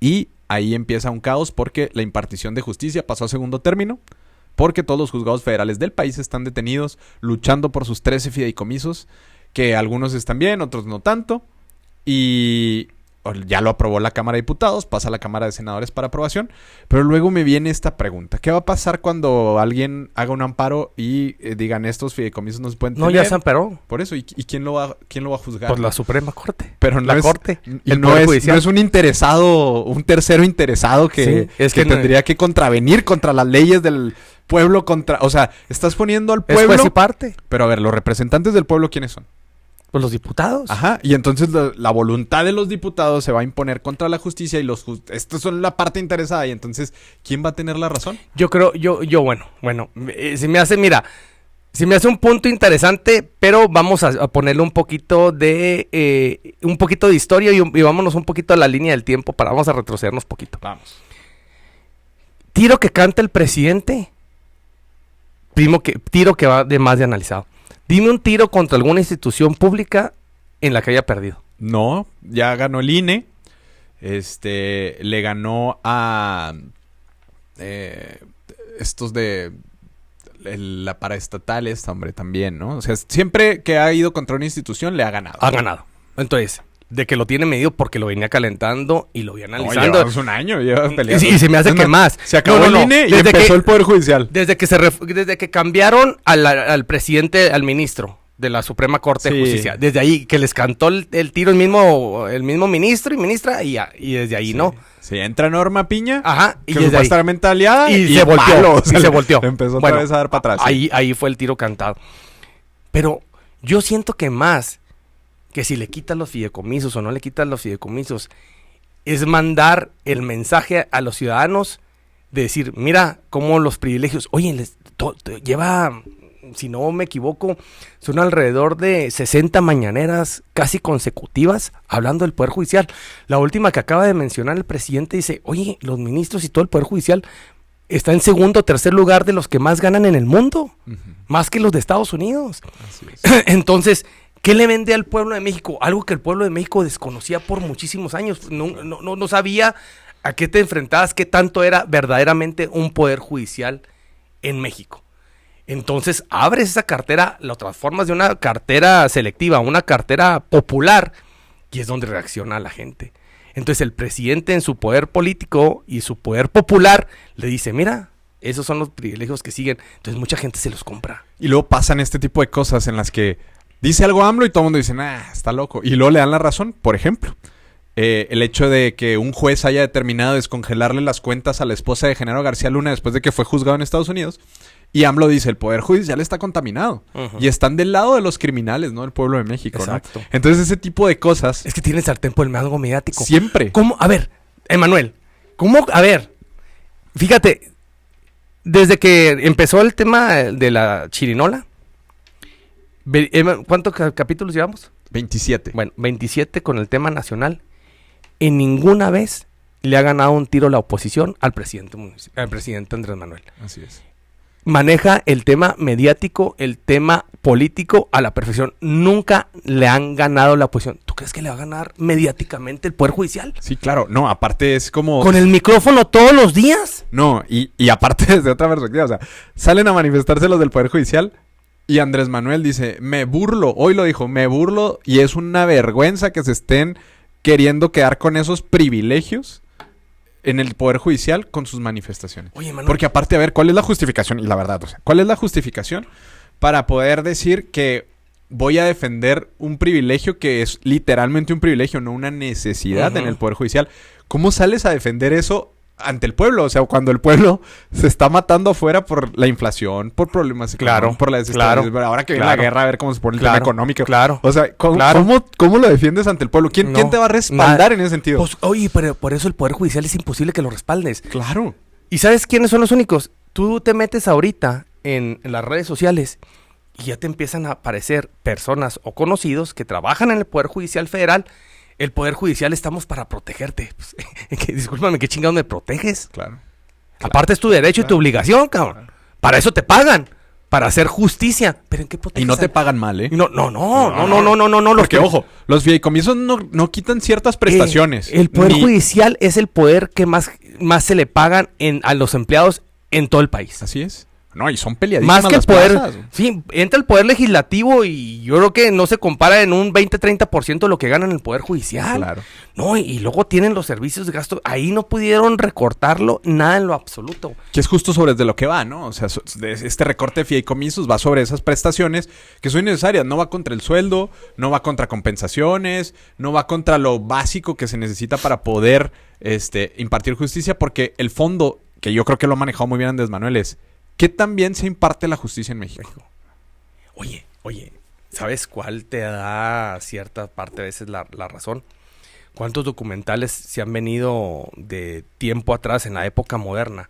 Y ahí empieza un caos porque la impartición de justicia pasó a segundo término, porque todos los juzgados federales del país están detenidos luchando por sus 13 fideicomisos, que algunos están bien, otros no tanto, y ya lo aprobó la Cámara de Diputados, pasa a la Cámara de Senadores para aprobación, pero luego me viene esta pregunta, ¿qué va a pasar cuando alguien haga un amparo y digan estos fideicomisos no se pueden tener? No, ya se amparó. Por eso, ¿y quién lo va a juzgar? Pues la Suprema Corte. Pero no la es, Corte. Y El no Poder es, Judicial. no es un interesado, un tercero interesado que, Sí, es que que no- tendría que contravenir contra las leyes del pueblo, o sea, estás poniendo al Es pueblo. juez y parte. Pero a ver, los representantes del pueblo, ¿quiénes son? Pues los diputados. Ajá, y entonces la voluntad de los diputados se va a imponer contra la justicia y estos son la parte interesada, y entonces, ¿quién va a tener la razón? Yo creo, bueno, se me hace un punto interesante, pero vamos a ponerle un poquito de historia y vámonos un poquito a la línea del tiempo vamos a retrocedernos poquito. Vamos. Tiro que canta el presidente, tiro que va de más de analizado. Dime un tiro contra alguna institución pública en la que haya perdido. No, ya ganó el INE, le ganó a estos de la paraestatal hombre, también, ¿no? O sea, siempre que ha ido contra una institución le ha ganado. Ha ganado. Entonces, de que lo tiene medido porque lo venía calentando y lo venía No, analizando. llevamos un año, llevas peleando. Y se me hace Es que más. Se acabó No, el no, INE y desde empezó que- el Poder Judicial. Desde que cambiaron al presidente, al ministro de la Suprema Corte de Sí. Justicia, desde ahí que les cantó el tiro el mismo ministro y ministra y desde ahí no. Sí, entra Norma Piña, Ajá, y que desde ahí. supuestamente aliada, Y se volteó, palo, o sea, y se volteó. Empezó otra Bueno, vez a dar para atrás. sí. Ahí fue el tiro cantado. Pero yo siento que más que si le quitas los fideicomisos o no le quitas los fideicomisos, es mandar el mensaje a los ciudadanos de decir, mira cómo los privilegios, oye, lleva, si no me equivoco, son alrededor de 60 mañaneras casi consecutivas hablando del Poder Judicial. La última que acaba de mencionar el presidente dice, oye, los ministros y todo el Poder Judicial está en segundo o tercer lugar de los que más ganan en el mundo, más que los de Estados Unidos. Así es. Entonces, ¿qué le vende al pueblo de México? Algo que el pueblo de México desconocía por muchísimos años. No sabía a qué te enfrentabas, qué tanto era verdaderamente un poder judicial en México. Entonces, abres esa cartera, lo transformas de una cartera selectiva a una cartera popular, y es donde reacciona la gente. Entonces, el presidente en su poder político y su poder popular le dice, mira, esos son los privilegios que siguen. Entonces, mucha gente se los compra. Y luego pasan este tipo de cosas en las que dice algo AMLO y todo el mundo dice, está loco. Y luego le dan la razón. Por ejemplo, el hecho de que un juez haya determinado descongelarle las cuentas a la esposa de Genaro García Luna después de que fue juzgado en Estados Unidos. Y AMLO dice, el Poder Judicial está contaminado. Y están del lado de los criminales, ¿no? El pueblo de México, Exacto. ¿no? Entonces ese tipo de cosas Es que tiene el sartén por el mango mediático. siempre. ¿Cómo? A ver, Emanuel, ¿cómo? A ver, fíjate, desde que empezó el tema de la chirinola, ¿cuántos capítulos llevamos? 27. Bueno, 27 con el tema nacional. En ninguna vez le ha ganado un tiro la oposición al presidente Andrés Manuel. Así es. maneja el tema mediático, el tema político a la perfección. Nunca le han ganado la oposición. ¿Tú crees que le va a ganar mediáticamente el Poder Judicial? Sí, claro. No, aparte es como... Con el micrófono todos los días. No, y aparte desde otra perspectiva, o sea, salen a manifestarse los del Poder Judicial y Andrés Manuel dice, me burlo, hoy lo dijo, me burlo y es una vergüenza que se estén queriendo quedar con esos privilegios en el Poder Judicial con sus manifestaciones. Oye, Manuel. Porque aparte, a ver, ¿cuál es la justificación? Y la verdad, o sea, ¿cuál es la justificación para poder decir que voy a defender un privilegio que es literalmente un privilegio, no una necesidad en el Poder Judicial? ¿Cómo sales a defender eso ante el pueblo? O sea, cuando el pueblo se está matando afuera por la inflación, por problemas económicos, por la desestabilización. Pero ahora que viene la guerra, a ver cómo se pone el tema económico. Claro. O sea, ¿cómo lo defiendes ante el pueblo? ¿Quién te va a respaldar en ese sentido? Pues, oye, pero por eso el Poder Judicial es imposible que lo respaldes. Claro. ¿Y sabes quiénes son los únicos? Tú te metes ahorita en las redes sociales y ya te empiezan a aparecer personas o conocidos que trabajan en el Poder Judicial Federal. El Poder Judicial estamos para protegerte. Pues, discúlpame, ¿qué chingados me proteges? Claro. Aparte es tu derecho y tu obligación, cabrón. Claro. Para eso te pagan. Para hacer justicia. ¿Pero en qué proteges? Y no te pagan mal, ¿eh? No. Porque, ojo, los fideicomisos no quitan ciertas prestaciones. El Poder Judicial es el poder que más se le pagan a los empleados en todo el país. Así es. No, y son peleadísimas más que el las poder, plazas. Sí, entra el poder legislativo y yo creo que no se compara en un 20-30% de lo que ganan el Poder Judicial. Claro. No, y luego tienen los servicios de gasto. Ahí no pudieron recortarlo nada en lo absoluto. Que es justo sobre de lo que va, ¿no? O sea, este recorte de fideicomisos va sobre esas prestaciones que son innecesarias. No va contra el sueldo, no va contra compensaciones, no va contra lo básico que se necesita para poder impartir justicia, porque el fondo, que yo creo que lo ha manejado muy bien Andrés Manuel, es ¿qué tan bien se imparte la justicia en México? Oye, ¿sabes cuál te da cierta parte a veces la razón? ¿Cuántos documentales se han venido de tiempo atrás en la época moderna?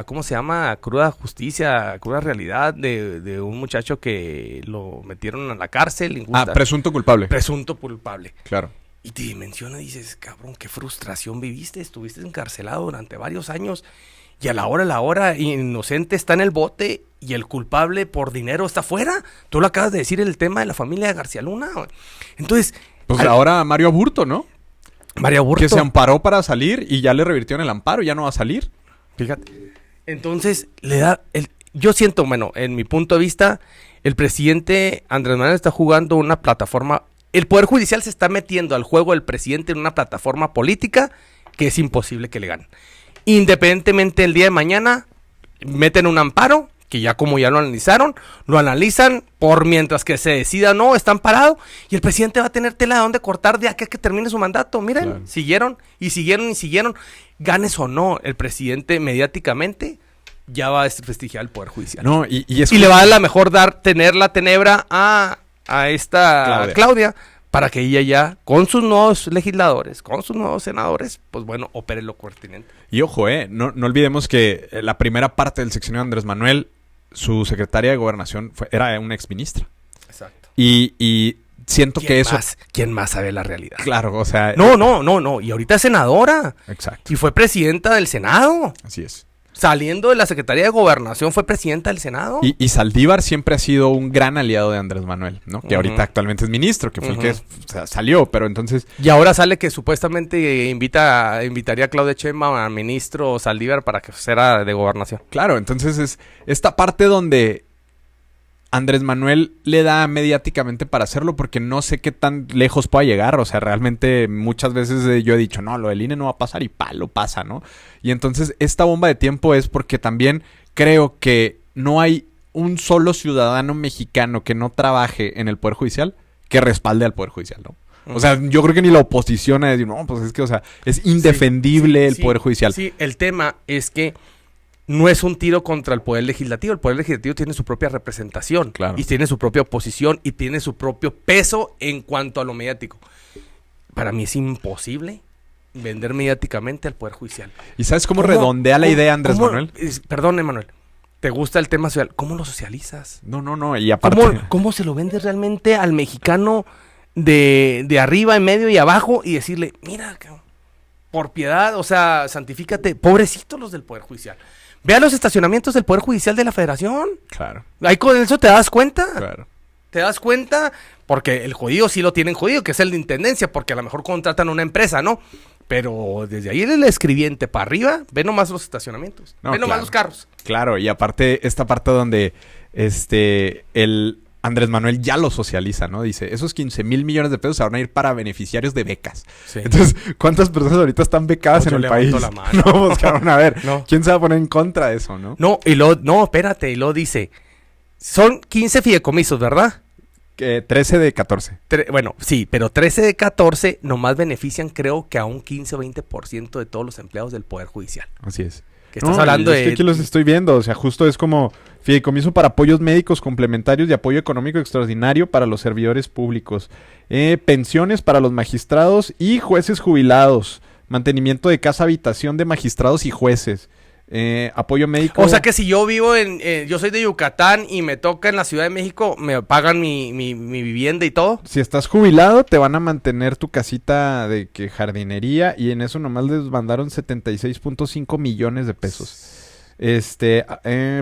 ¿Cómo se llama? Cruda justicia, cruda realidad de un muchacho que lo metieron a la cárcel. Presunto culpable. Presunto culpable. Claro. Y te dimensiona y dices, cabrón, qué frustración viviste. Estuviste encarcelado durante varios años. Y a la hora, inocente está en el bote y el culpable por dinero está afuera. Tú lo acabas de decir, el tema de la familia de García Luna. Entonces... Pues ahora Mario Aburto, ¿no? Mario Aburto. Que se amparó para salir y ya le revirtieron el amparo, ya no va a salir. Fíjate. Entonces, yo siento, bueno, en mi punto de vista, el presidente Andrés Manuel está jugando una plataforma... El Poder Judicial se está metiendo al juego del presidente en una plataforma política que es imposible que le ganen. Independientemente el día de mañana, meten un amparo, que ya como ya lo analizan, por mientras que se decida no, están parados, y el presidente va a tener tela de dónde cortar de aquí a que termine su mandato. Miren, claro. Siguieron, ganes o no, el presidente mediáticamente ya va a desprestigiar el Poder Judicial. No, y le va a la mejor tener la tenebra a esta Claudia, para que ella ya, con sus nuevos legisladores, con sus nuevos senadores, pues bueno, opere lo pertinente. Y ojo, no olvidemos que la primera parte del sexenio de Andrés Manuel, su secretaria de Gobernación era una exministra. Exacto. Y siento que eso... ¿Quién más sabe la realidad? Claro, o sea... No, y ahorita es senadora. Exacto. Y fue presidenta del Senado. Así es. Saliendo de la Secretaría de Gobernación fue presidenta del Senado. Y Saldívar siempre ha sido un gran aliado de Andrés Manuel, ¿no? Que ahorita actualmente es ministro, que fue el que salió, pero entonces... Y ahora sale que supuestamente invitaría a Claudia Sheinbaum al ministro Saldívar para que fuera de Gobernación. Claro, entonces es esta parte donde Andrés Manuel le da mediáticamente para hacerlo, porque no sé qué tan lejos pueda llegar. O sea, realmente muchas veces yo he dicho, no, lo del INE no va a pasar, y lo pasa, ¿no? Y entonces esta bomba de tiempo es porque también creo que no hay un solo ciudadano mexicano que no trabaje en el Poder Judicial que respalde al Poder Judicial, ¿no? O sea, yo creo que ni la oposición a decir, no, pues es que, o sea, es indefendible el Poder Judicial. Sí, el tema es que no es un tiro contra el Poder Legislativo. El Poder Legislativo tiene su propia representación. Claro. Y tiene su propia oposición y tiene su propio peso en cuanto a lo mediático. Para mí es imposible vender mediáticamente al Poder Judicial. ¿Y sabes cómo redondea la idea Andrés Manuel? Perdón, Emanuel. ¿Te gusta el tema social? ¿Cómo lo socializas? No. Y aparte... ¿Cómo se lo vendes realmente al mexicano de arriba, en medio y abajo? Y decirle, mira, por piedad, o sea, santifícate. Pobrecitos los del Poder Judicial. Ve a los estacionamientos del Poder Judicial de la Federación. Claro, Ahí con eso te das cuenta. claro. Te das cuenta porque el jodido sí lo tienen jodido, que es el de intendencia, porque a lo mejor contratan una empresa, ¿no? Pero desde ahí el escribiente para arriba, ve nomás los estacionamientos. No, Ve nomás claro. los carros. Claro, y aparte, esta parte donde el Andrés Manuel ya lo socializa, ¿no? Dice, esos 15 mil millones de pesos se van a ir para beneficiarios de becas. Sí. Entonces, ¿cuántas personas ahorita están becadas No, en yo el país? levanto la mano. No, buscaron a ver. No. ¿Quién se va a poner en contra de eso, no? No, espérate, y lo dice. Son 15 fideicomisos, ¿verdad? 13 de 14. Bueno, sí, pero 13 de 14 nomás benefician creo que a un 15 o 20% de todos los empleados del Poder Judicial. Así es. Que estás hablando es que aquí los estoy viendo, o sea, justo es como fideicomiso para apoyos médicos complementarios y apoyo económico extraordinario para los servidores públicos, pensiones para los magistrados y jueces jubilados, mantenimiento de casa habitación de magistrados y jueces, apoyo médico. O sea que si yo vivo yo soy de Yucatán y me toca en la Ciudad de México, me pagan mi vivienda y todo. Si estás jubilado, te van a mantener tu casita de jardinería y en eso nomás les mandaron 76.5 millones de pesos.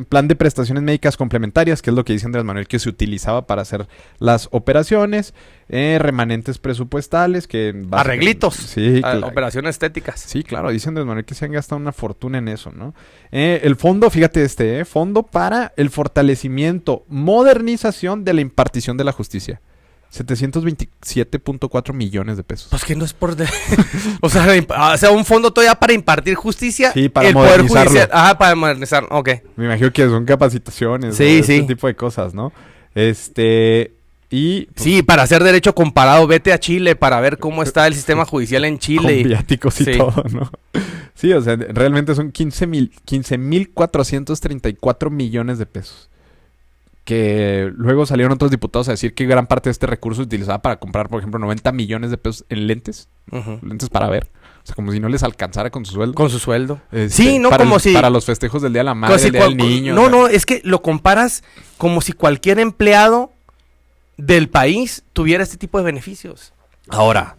Plan de prestaciones médicas complementarias, que es lo que dice Andrés Manuel que se utilizaba para hacer las operaciones, remanentes presupuestales, que Arreglitos. Sí, Operaciones estéticas. Sí, claro, dice Andrés Manuel que se han gastado una fortuna en eso, ¿no? El fondo, fíjate fondo para el fortalecimiento, modernización de la impartición de la justicia. 727.4 millones de pesos. Pues que no es por... o sea, un fondo todavía para impartir justicia. Sí, para el Poder modernizarlo. Judicial. Ajá, para modernizar. Ok. Me imagino que son capacitaciones. Sí, ¿no? sí. Ese tipo de cosas, ¿no? Y... pues, Sí, para hacer derecho comparado, vete a Chile para ver cómo está el sistema judicial en Chile. con viáticos y Sí. todo, ¿no? Sí, o sea, realmente son 15.434 millones de pesos. Que luego salieron otros diputados a decir que gran parte de este recurso se utilizaba para comprar, por ejemplo, 90 millones de pesos en lentes. Ujú. Lentes para ver. O sea, como si no les alcanzara con su sueldo. Con su sueldo. Sí, no para como si... para los festejos del Día de la Madre, como si el Día del Niño. No, o sea. no, es que lo comparas como si cualquier empleado del país tuviera este tipo de beneficios. Ahora,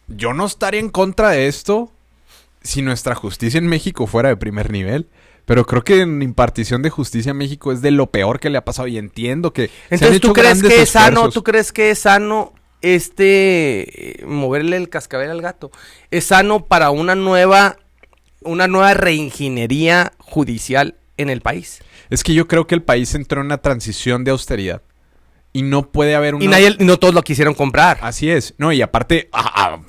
yo no estaría en contra de esto si nuestra justicia en México fuera de primer nivel. Pero creo que en impartición de justicia en México es de lo peor que le ha pasado. Y entiendo que se han Entonces, hecho ¿tú crees grandes que es sano? esfuerzos. ¿Tú crees que es sano moverle el cascabel al gato? ¿Es sano para una nueva reingeniería judicial en el país? Es que yo creo que el país entró en una transición de austeridad. Y no puede haber una... Y no todos lo quisieron comprar. Así es. No, y aparte,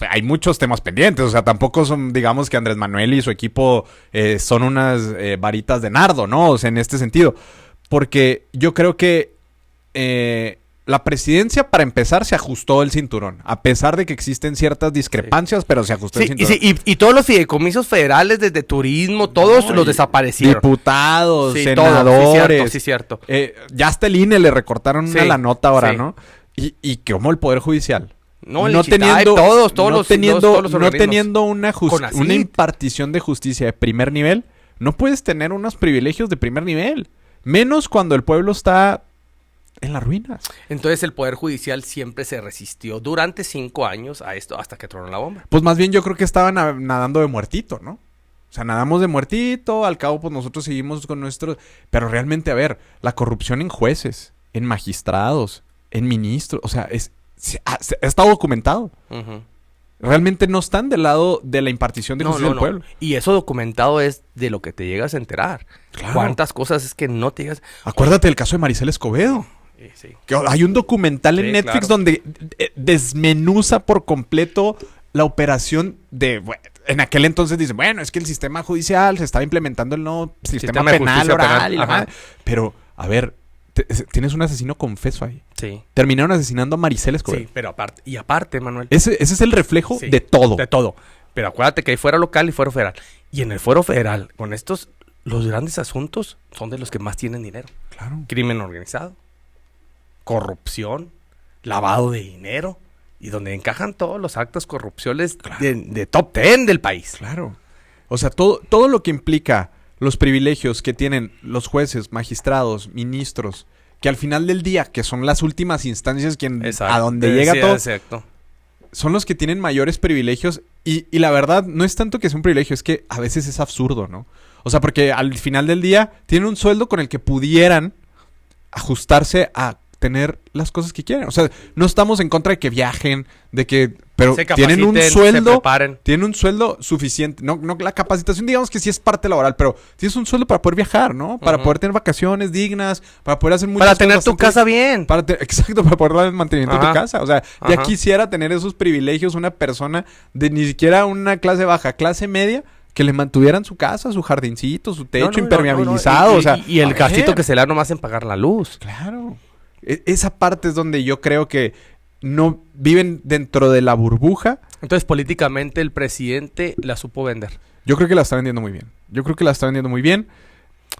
hay muchos temas pendientes. O sea, tampoco son, digamos, que Andrés Manuel y su equipo son unas varitas de nardo, ¿no? O sea, en este sentido. Porque yo creo que la presidencia, para empezar, se ajustó el cinturón. A pesar de que existen ciertas discrepancias, pero se ajustó el Sí, cinturón. y todos los fideicomisos federales desde turismo, todos No, los y desaparecieron. Diputados, Sí, senadores. todo, sí, cierto. Ya hasta el INE le recortaron Sí, la nota ahora, sí. ¿no? Y como el Poder Judicial. No, el Ichitay, todos los no organismos. teniendo una CONACYT. impartición de justicia de primer nivel, no puedes tener unos privilegios de primer nivel. Menos cuando el pueblo está en las ruinas. Entonces el Poder Judicial siempre se resistió durante 5 años a esto hasta que tronó la bomba. Pues más bien yo creo que estaban nadando de muertito, ¿no? O sea, nadamos de muertito, al cabo pues nosotros seguimos con nuestros... Pero realmente, a ver, la corrupción en jueces, en magistrados, en ministros, o sea, está documentado. Ujú. Realmente no están del lado de la impartición de justicia del pueblo. Y eso documentado es de lo que te llegas a enterar. Claro. ¿Cuántas cosas es que no te llegas? Acuérdate del caso de Maricel Escobedo. Sí. Que hay un documental en Sí, Netflix claro. donde desmenuza por completo la operación de... En aquel entonces dicen, bueno, es que el sistema judicial se estaba implementando el nuevo sistema de penal justicia oral penal, y la ajá. madre. Pero, a ver, tienes un asesino confeso ahí. Sí. Terminaron asesinando a Maricel Escobedo. Sí, pero aparte, Manuel. Ese es el reflejo Sí, de todo. De todo. Pero acuérdate que hay fuero local y fuero federal. Y en el fuero federal, con estos, los grandes asuntos son de los que más tienen dinero. Claro. Crimen organizado, corrupción, lavado de dinero. Y donde encajan todos los actos corrupciones de top 10 del país. Claro. O sea, todo lo que implica los privilegios que tienen los jueces, magistrados, ministros, que al final del día, que son las últimas instancias a donde llega todo, Exacto. son los que tienen mayores privilegios. Y la verdad, no es tanto que sea un privilegio, es que a veces es absurdo, ¿no? O sea, porque al final del día tienen un sueldo con el que pudieran ajustarse a tener las cosas que quieren. O sea, no estamos en contra de que viajen, de que... Pero Se tienen un capaciten, se sueldo... preparen. Tienen un sueldo suficiente. No la capacitación, digamos que sí es parte laboral, pero tienes un sueldo para poder viajar, ¿no? Para poder tener vacaciones dignas, para poder hacer muchas Para cosas tener tu bastante- casa bien. Exacto, para poder dar el mantenimiento de tu Ajá. casa. O sea, ya Ajá. quisiera tener esos privilegios una persona de ni siquiera una clase baja, clase media, que le mantuvieran su casa, su jardincito, su techo No, no, no, impermeabilizado. no, no. O sea, y el a gastito ver. que se le da nomás en pagar la luz. Claro. Esa parte es donde yo creo que no viven dentro de la burbuja. Entonces, políticamente, el presidente la supo vender. Yo creo que la está vendiendo muy bien.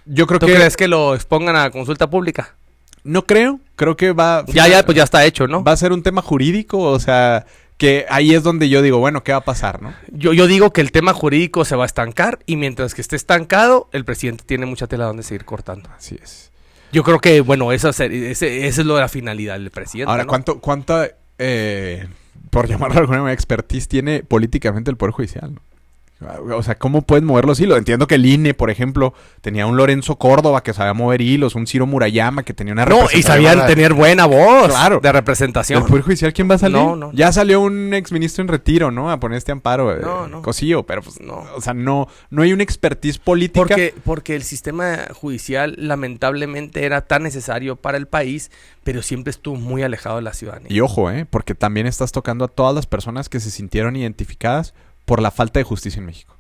Yo creo ¿Tú que... crees que lo expongan a consulta pública? No creo. Creo que va... Pues ya está hecho, ¿no? Va a ser un tema jurídico. O sea, que ahí es donde yo digo, bueno, ¿qué va a pasar, no? Yo digo que el tema jurídico se va a estancar y mientras que esté estancado, el presidente tiene mucha tela donde seguir cortando. Así es. Yo creo que, bueno, ese es lo de la finalidad del presidente. Ahora, ¿no? ¿cuánta, por llamarlo de alguna manera, expertise tiene políticamente el Poder Judicial, ¿no? O sea, ¿cómo pueden mover los hilos? Entiendo que el INE, por ejemplo, tenía un Lorenzo Córdoba que sabía mover hilos, un Ciro Murayama que tenía una No, y representación sabían tener buena voz Claro. de representación. ¿El Poder Judicial quién va a salir? No. Ya salió un exministro en retiro, ¿no? A poner este amparo, No. Cosillo, pero pues, No. o sea, no hay una expertise política. Porque el sistema judicial lamentablemente era tan necesario para el país, pero siempre estuvo muy alejado de la ciudadanía. Y ojo, porque también estás tocando a todas las personas que se sintieron identificadas por la falta de justicia en México.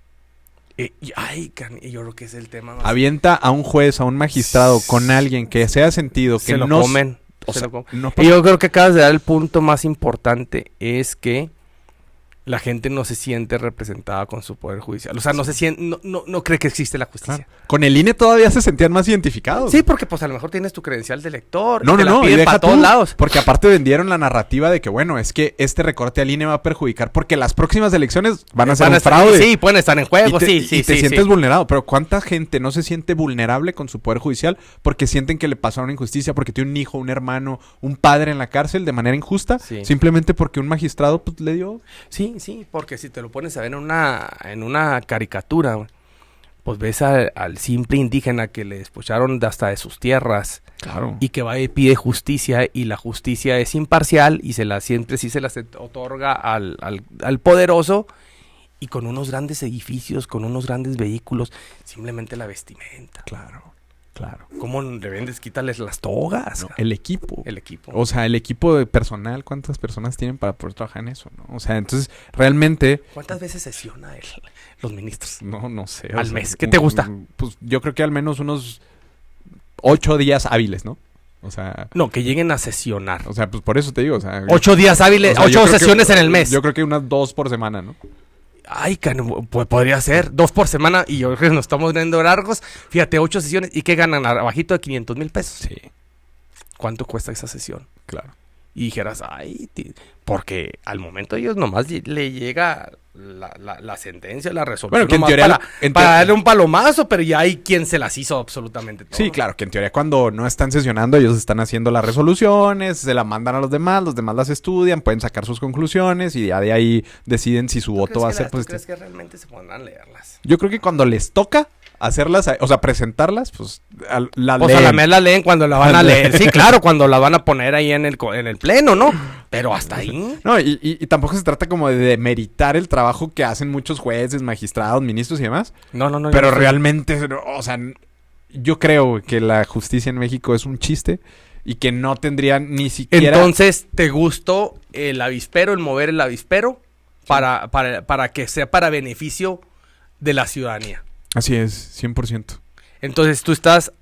Yo creo que es el tema más... Avienta a un juez, a un magistrado con alguien que sea sentido, que se lo no comen. o se sea, lo comen. no Y pasa- yo creo que acabas de dar el punto más importante, es que la gente no se siente representada con su poder judicial. O sea, no se siente, no cree que existe la justicia. Claro. Con el INE todavía se sentían más identificados. Sí, porque pues a lo mejor tienes tu credencial de lector. No, y te la y piden deja para todos tú, lados. Porque aparte vendieron la narrativa de que, bueno, es que este recorte al INE va a perjudicar porque las próximas elecciones van a ser un fraude. Sí, pueden estar en juego, y te, sí. y te sientes vulnerado. Pero ¿cuánta gente no se siente vulnerable con su poder judicial porque sienten que le pasó una injusticia, porque tiene un hijo, un hermano, un padre en la cárcel de manera injusta? Sí. Simplemente porque un magistrado pues, le dio... Sí, porque si te lo pones a ver en una caricatura, güey, pues ves al simple indígena que le despojaron hasta de sus tierras. Claro. Y que va y pide justicia, y la justicia es imparcial y siempre sí se las otorga al poderoso, y con unos grandes edificios, con unos grandes vehículos, simplemente la vestimenta. Claro. ¿Cómo le vendes? Quítales las togas. No, el equipo. El equipo. O sea, el equipo de personal, ¿cuántas personas tienen para poder trabajar en eso? ¿No? O sea, entonces, realmente... ¿Cuántas veces sesiona los ministros? No sé. Al mes. ¿Qué te gusta? Pues yo creo que al menos unos 8 días hábiles, ¿no? O sea... No, que lleguen a sesionar. O sea, pues por eso te digo, o sea... 8 días hábiles, o sea, yo 8 creo que- sesiones en el mes. Yo creo que unas 2 por semana, ¿no? Ay, pues podría ser 2 por semana y yo creo que nos estamos viendo largos. Fíjate, 8 sesiones. ¿Y qué ganan? Abajito de 500,000 pesos. Sí, ¿Cuánto cuesta esa sesión? claro. Y dijeras, porque al momento ellos nomás le llega la sentencia, la resolución. Bueno, que en nomás teoría... para darle un palomazo, pero ya hay quien se las hizo absolutamente todo. Sí, claro, que en teoría cuando no están sesionando ellos están haciendo las resoluciones, se la mandan a los demás las estudian, pueden sacar sus conclusiones y ya de ahí deciden si su voto va a ser ¿Tú positivo. crees que realmente se pondrán a leerlas? Yo creo que cuando les toca hacerlas, o sea, presentarlas, pues la Pues a leen. la vez la leen cuando la van a leer. Sí, claro, cuando la van a poner ahí en el pleno, ¿no? Pero hasta ahí. No, y tampoco se trata como de demeritar el trabajo que hacen muchos jueces, magistrados, ministros y demás. No. Pero yo no sé. realmente, o sea, yo creo que la justicia en México es un chiste y que no tendría ni siquiera... Entonces, ¿te gustó el avispero, el mover el avispero? Para que sea para beneficio de la ciudadanía. Así es, 100%. Entonces, tú estás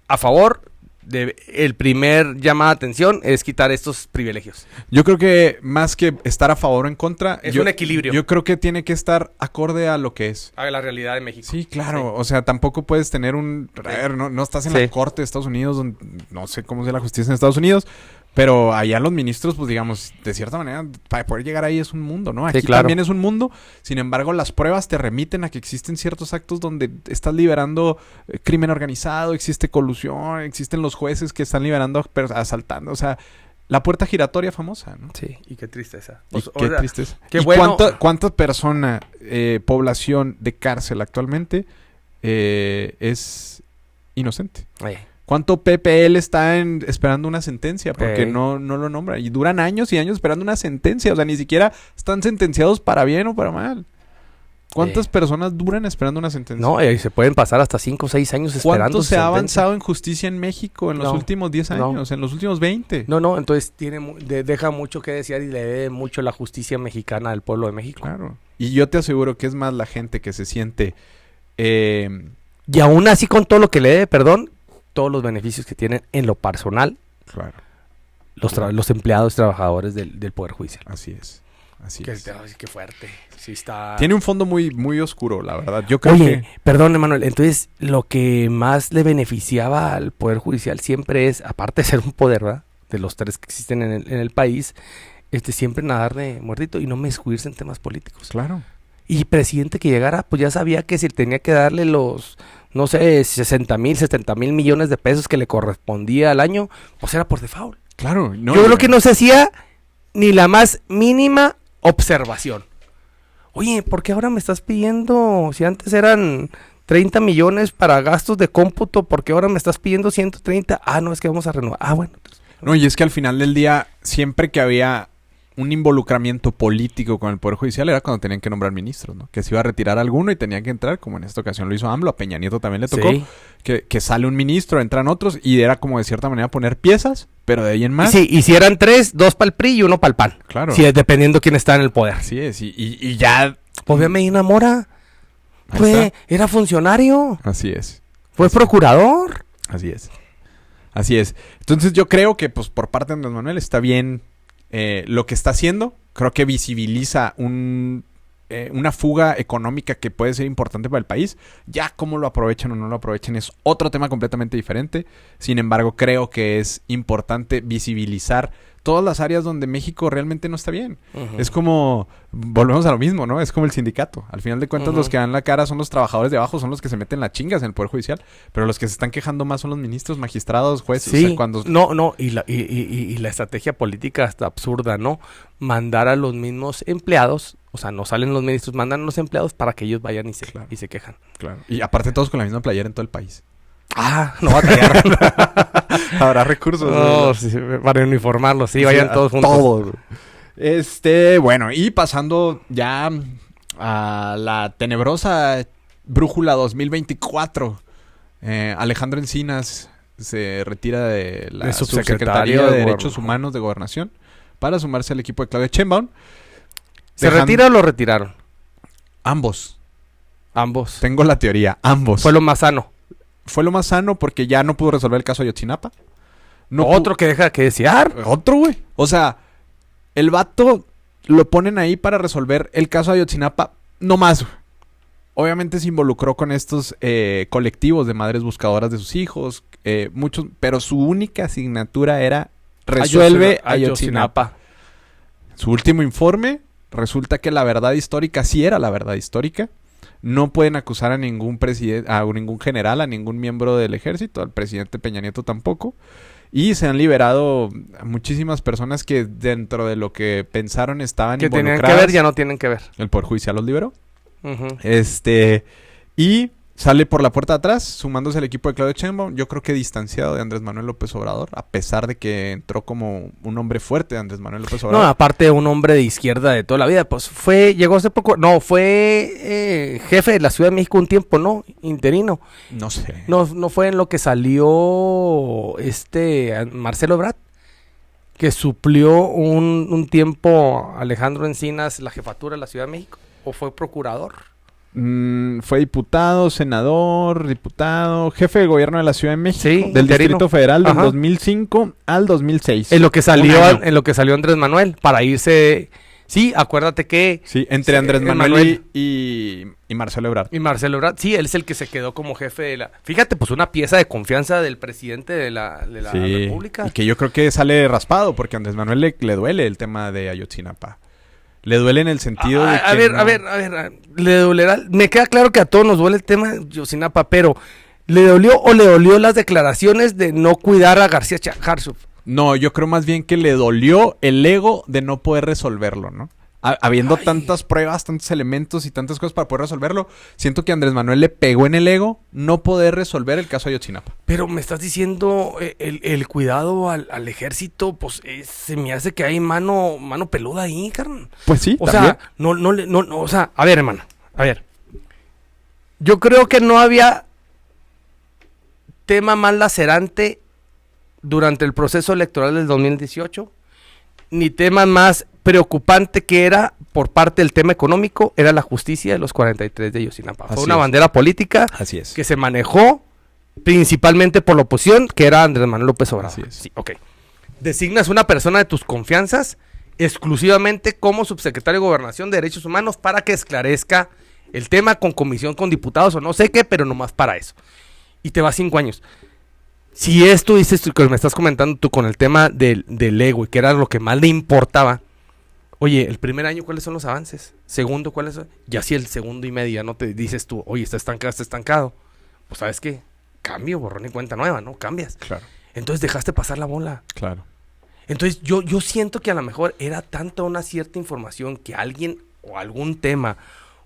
a favor de el primer llamada de atención es quitar estos privilegios. Yo creo que más que estar a favor o en contra... Es yo- un equilibrio. Yo creo que tiene que estar acorde a lo que es. A la realidad de México. Sí, claro. O sea, tampoco puedes tener un... A ver, no estás en Sí. la corte de Estados Unidos, donde no sé cómo sea la justicia en Estados Unidos, pero allá los ministros, pues digamos, de cierta manera, para poder llegar ahí es un mundo, ¿no? Aquí claro. también es un mundo. Sin embargo, las pruebas te remiten a que existen ciertos actos donde estás liberando crimen organizado, existe colusión, existen los jueces que están liberando, asaltando. O sea, la puerta giratoria famosa, ¿no? Sí, y qué tristeza. Y qué tristeza. qué ¿Y bueno- cuánta persona, población de cárcel actualmente es inocente. Oye, ¿Cuánto PPL está esperando una sentencia? Porque no lo nombra. Y duran años y años esperando una sentencia. O sea, ni siquiera están sentenciados para bien o para mal. ¿Cuántas personas duran esperando una sentencia? no, se pueden pasar hasta 5 o 6 años esperando. ¿Cuánto su se ha sentencia? avanzado en justicia en México en los No, últimos 10 años? En los últimos 20. No, entonces deja mucho que desear y le debe mucho la justicia mexicana al pueblo de México. Claro. Y yo te aseguro que es más la gente que se siente... Y aún así, con todo lo que le debe, perdón, todos los beneficios que tienen en lo personal claro. los empleados trabajadores del Poder Judicial. Así es. Así Qué, es. qué fuerte. Sí está... Tiene un fondo muy, muy oscuro, la verdad. Yo creo Oye, que... perdón, Emanuel, entonces lo que más le beneficiaba al Poder Judicial siempre es, aparte de ser un poder, ¿verdad?, de los 3 que existen en el país, siempre nadar de muertito y no mezclirse en temas políticos. Claro. Y presidente que llegara, pues ya sabía que si tenía que darle los, no sé, 60,000, 70,000 millones de pesos que le correspondía al año, pues era por default. Claro. No, Yo creo que no se hacía ni la más mínima observación. Oye, ¿por qué ahora me estás pidiendo, si antes eran 30 millones para gastos de cómputo, ¿por qué ahora me estás pidiendo 130? Ah, no, es que vamos a renovar. Ah, bueno. No, y es que al final del día, siempre que había un involucramiento político con el Poder Judicial era cuando tenían que nombrar ministros, ¿no? Que se iba a retirar alguno y tenía que entrar, como en esta ocasión lo hizo AMLO, a Peña Nieto también le tocó, Sí. que sale un ministro, entran otros, y era como de cierta manera poner piezas, pero de ahí en más... Sí, y si eran 3, 2 para el PRI y 1 para el PAN. Claro. Sí, dependiendo quién está en el poder. Así es, y ya... Pues ve a Medina Mora. Ahí está. Era funcionario. Así es. Fue procurador. Así es. Así es. Entonces yo creo que pues por parte de Andrés Manuel está bien lo que está haciendo. Creo que visibiliza una fuga económica que puede ser importante para el país. Ya cómo lo aprovechan o no lo aprovechan es otro tema completamente diferente. Sin embargo, creo que es importante visibilizar todas las áreas donde México realmente no está bien. Uh-huh. Es como, volvemos a lo mismo, ¿no? Es como el sindicato. Al final de cuentas, Uh-huh. los que dan la cara son los trabajadores de abajo, son los que se meten las chingas en el Poder Judicial. Pero los que se están quejando más son los ministros, magistrados, jueces. Sí, O sea, cuando... no, y la estrategia política está absurda, ¿no? Mandar a los mismos empleados, o sea, no salen los ministros, mandan a los empleados para que ellos vayan y se quejan. Claro. Y aparte todos con la misma playera en todo el país. Ah, no batallaron. Habrá recursos. No, sí, para uniformarlos, sí, vayan todos juntos. Todos. Bueno, y pasando ya a la tenebrosa brújula 2024. Alejandro Encinas se retira de la De subsecretario subsecretaría de de Derechos Gobernación. Humanos de Gobernación para sumarse al equipo de Claudia Sheinbaum. ¿Se retira o lo retiraron? Ambos. Ambos. Tengo la teoría. Ambos. Fue lo más sano. Fue lo más sano porque ya no pudo resolver el caso Ayotzinapa. No Otro que deja que desear. Otro, güey. O sea, el vato lo ponen ahí para resolver el caso de Ayotzinapa. No más, güey. Obviamente se involucró con estos colectivos de madres buscadoras de sus hijos. Muchos, pero su única asignatura era resuelve Ayotzinapa. Su último informe resulta que la verdad histórica sí era la verdad histórica. No pueden acusar a ningún presidente, a ningún general, a ningún miembro del ejército, al presidente Peña Nieto tampoco. Y se han liberado a muchísimas personas que dentro de lo que pensaron estaban Que tenían involucradas. que ver, ya no tienen que ver. El Poder Judicial los liberó. Ujú. Y sale por la puerta de atrás, sumándose al equipo de Claudia Sheinbaum. Yo creo que distanciado de Andrés Manuel López Obrador, a pesar de que entró como un hombre fuerte de Andrés Manuel López No, Obrador. aparte de un hombre de izquierda de toda la vida, pues llegó hace poco, fue jefe de la Ciudad de México un tiempo, ¿no? Interino. No sé. No fue en lo que salió Marcelo Ebrard, que suplió un tiempo a Alejandro Encinas la jefatura de la Ciudad de México, o fue procurador. Fue diputado, senador, jefe de gobierno de la Ciudad de México, Sí, del interino. Distrito Federal, del Ajá. 2005 al 2006. En lo que salió, Un año. en lo que salió Andrés Manuel, para irse. Sí, acuérdate que. Sí, entre Andrés Manuel Manuel y Marcelo Ebrard. y Marcelo Ebrard, sí, él es el que se quedó como jefe de la. Fíjate, pues una pieza de confianza del presidente de la Sí, República. y que yo creo que sale raspado, porque a Andrés Manuel le duele el tema de Ayotzinapa. Le duele en el sentido de que... A ver, no- le dolerá. Me queda claro que a todos nos duele el tema de Ayotzinapa, pero ¿le dolió o le dolió las declaraciones de no cuidar a García Harfuch? No, yo creo más bien que le dolió el ego de no poder resolverlo, ¿no? Habiendo tantas pruebas, tantos elementos y tantas cosas para poder resolverlo, siento que Andrés Manuel le pegó en el ego no poder resolver el caso Ayotzinapa. Pero me estás diciendo el cuidado al ejército, pues se me hace que hay mano peluda ahí, carnal. Pues sí, O también. sea, no, o sea, a ver, hermano, a ver. Yo creo que no había tema más lacerante durante el proceso electoral del 2018, ni tema más preocupante que era por parte del tema económico, era la justicia de los 43 de Ayotzinapa. Fue Así una es. bandera política Así es. que se manejó principalmente por la oposición, que era Andrés Manuel López Obrador. Así es. Sí, ok. Designas una persona de tus confianzas exclusivamente como subsecretario de Gobernación de Derechos Humanos para que esclarezca el tema con comisión, con diputados o no sé qué, pero nomás para eso. Y te vas 5 años. Si esto dices tú, que me estás comentando tú con el tema del ego y que era lo que más le importaba, oye, el primer año, ¿cuáles son los avances? Segundo, ¿cuáles son? Ya si el segundo y medio ya no te dices tú, oye, está estancado. Pues, ¿sabes qué? Cambio, borrón y cuenta nueva, ¿no? Cambias. Claro, Entonces dejaste pasar la bola. claro. Entonces yo siento que a lo mejor era tanta una cierta información que alguien o algún tema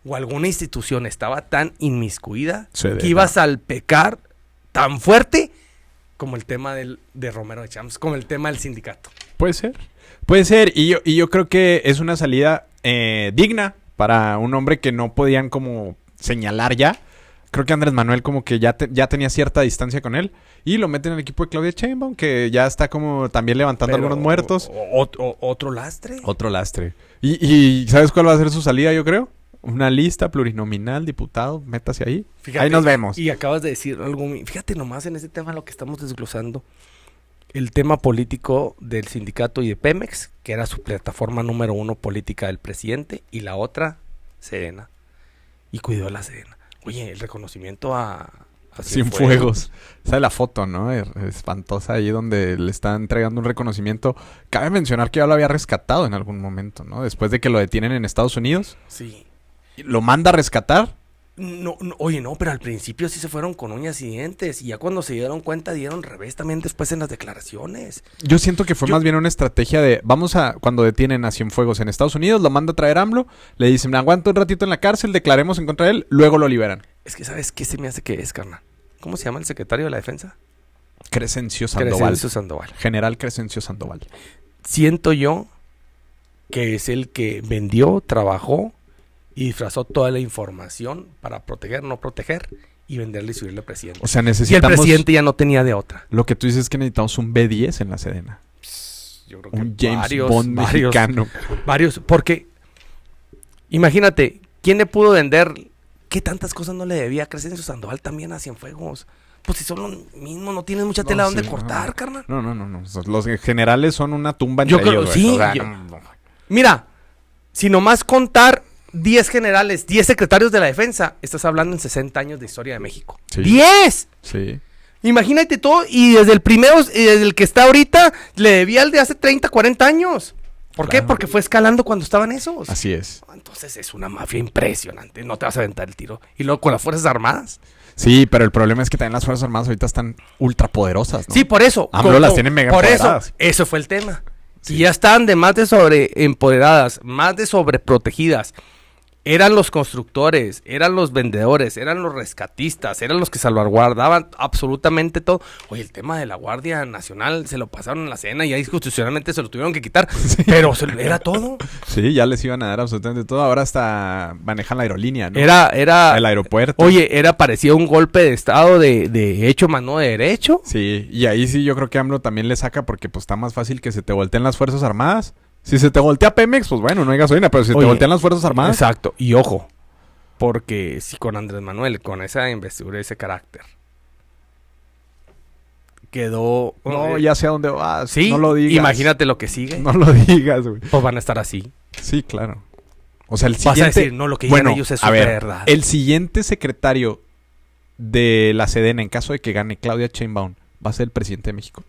o alguna institución estaba tan inmiscuida Se que iba a salpicar tan fuerte como el tema de Romero de Champs, como el tema del sindicato. Puede ser. Puede ser. Y yo creo que es una salida digna para un hombre que no podían como señalar ya. Creo que Andrés Manuel como que ya tenía cierta distancia con él. Y lo meten en el equipo de Claudia Sheinbaum, que ya está como también levantando Pero algunos muertos. Otro lastre. Otro lastre. Y ¿sabes cuál va a ser su salida, yo creo? Una lista plurinominal, diputado, métase ahí. Fíjate, ahí nos vemos. Y acabas de decir algo, fíjate nomás en ese tema lo que estamos desglosando. El tema político del sindicato y de Pemex, que era su plataforma número 1 política del presidente, y la otra, Sedena. Y cuidó a la Sedena. Oye, el reconocimiento a Cienfuegos. Sale la foto, ¿no? Espantosa ahí donde le está entregando un reconocimiento. Cabe mencionar que ya lo había rescatado en algún momento, ¿no? Después de que lo detienen en Estados Unidos. Sí. Lo manda a rescatar. No, oye, no, pero al principio sí se fueron con uñas y dientes. Y ya cuando se dieron cuenta, dieron revés también después en las declaraciones. Yo siento que fue más bien una estrategia de... Cuando detienen a Cienfuegos en Estados Unidos, lo manda a traer AMLO. Le dicen, aguanta un ratito en la cárcel, declaremos en contra de él, luego lo liberan. Es que, ¿sabes qué se me hace que es, carnal? ¿Cómo se llama el secretario de la defensa? Crescencio Sandoval. Crescencio Sandoval. General Crescencio Sandoval. Siento yo que es el que vendió, trabajó y disfrazó toda la información para proteger, no proteger y venderle y subirle al presidente. O sea, Y el necesitamos... presidente ya no tenía de otra. Lo que tú dices es que necesitamos un B10 en la Sedena. Yo creo que Un James Bond mexicano. Varios, porque imagínate, ¿quién le pudo vender? ¿Qué tantas cosas no le debía a Crescencio Sandoval también a Cienfuegos? Pues si son lo mismo, no tienes mucha tela donde cortar, carnal. No. Los generales son una tumba entre Yo creo, ellos, sí. güey. O sea, Mira, si nomás contar 10 generales, 10 secretarios de la defensa, estás hablando en 60 años de historia de México. Sí. ¡10! Sí. Imagínate todo, y desde el primero, y desde el que está ahorita, le debía al de hace 30, 40 años. ¿Por qué? Claro. Porque fue escalando cuando estaban esos. Así es. Entonces es una mafia impresionante, no te vas a aventar el tiro. Y luego con las Fuerzas Armadas. Sí, pero el problema es que también las Fuerzas Armadas ahorita están ultra poderosas, ¿no? Sí, por eso. AMLO las tiene mega Por eso, empoderadas. eso fue el tema. Y ya estaban de más de sobre empoderadas, más de sobreprotegidas. Eran los constructores, eran los vendedores, eran los rescatistas, eran los que salvaguardaban absolutamente todo. Oye, el tema de la Guardia Nacional se lo pasaron en la Sedena y ahí constitucionalmente se lo tuvieron que quitar, pero era todo. Sí, ya les iban a dar absolutamente todo. Ahora hasta manejan la aerolínea, ¿no? Era el aeropuerto. Oye, parecía un golpe de estado de hecho más no de derecho. Sí, y ahí sí yo creo que AMLO también le saca porque pues está más fácil que se te volteen las Fuerzas Armadas. Si se te voltea Pemex, pues bueno, no hay gasolina, pero si te voltean las Fuerzas Armadas... Exacto, y ojo, porque si con Andrés Manuel, con esa investidura, ese carácter, quedó... No, ya sé a dónde vas, sí, no lo digas. Imagínate lo que sigue. No lo digas, güey. Pues van a estar así. Sí, claro. O sea, el Vas siguiente... a decir, no, lo que digan ellos es a ver, verdad. el siguiente secretario de la Sedena, en caso de que gane Claudia Sheinbaum, va a ser el presidente de México.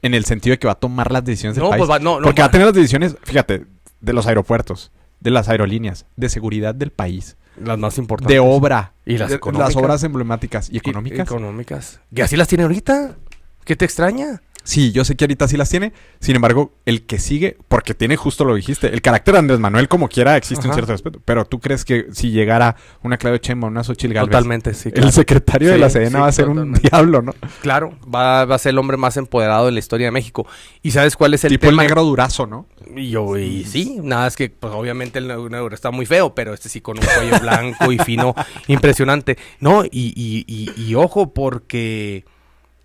En el sentido de que va a tomar las decisiones del país. Pues porque va a tener las decisiones, fíjate, de los aeropuertos, de las aerolíneas, de seguridad del país, las más importantes. de obra, y las de, económicas. las obras emblemáticas y económicas. Económicas. Y así las tiene ahorita. ¿Qué te extraña? Sí, yo sé que ahorita sí las tiene. Sin embargo, el que sigue, porque tiene justo lo dijiste, el carácter de Andrés Manuel como quiera existe un Ajá. cierto respeto. Pero tú crees que si llegara una Claudia Sheinbaum, una Xochitl Gálvez, Totalmente, sí. el claro. secretario de Sí, la Sedena sí, va a ser un totalmente. diablo, ¿no? Claro, va a ser el hombre más empoderado de la historia de México. ¿Y sabes cuál es el Tipo tema? el negro Durazo, ¿no? Y sí, nada, es que pues, obviamente el negro está muy feo, pero este sí con un cuello blanco y fino, impresionante. No, y ojo, porque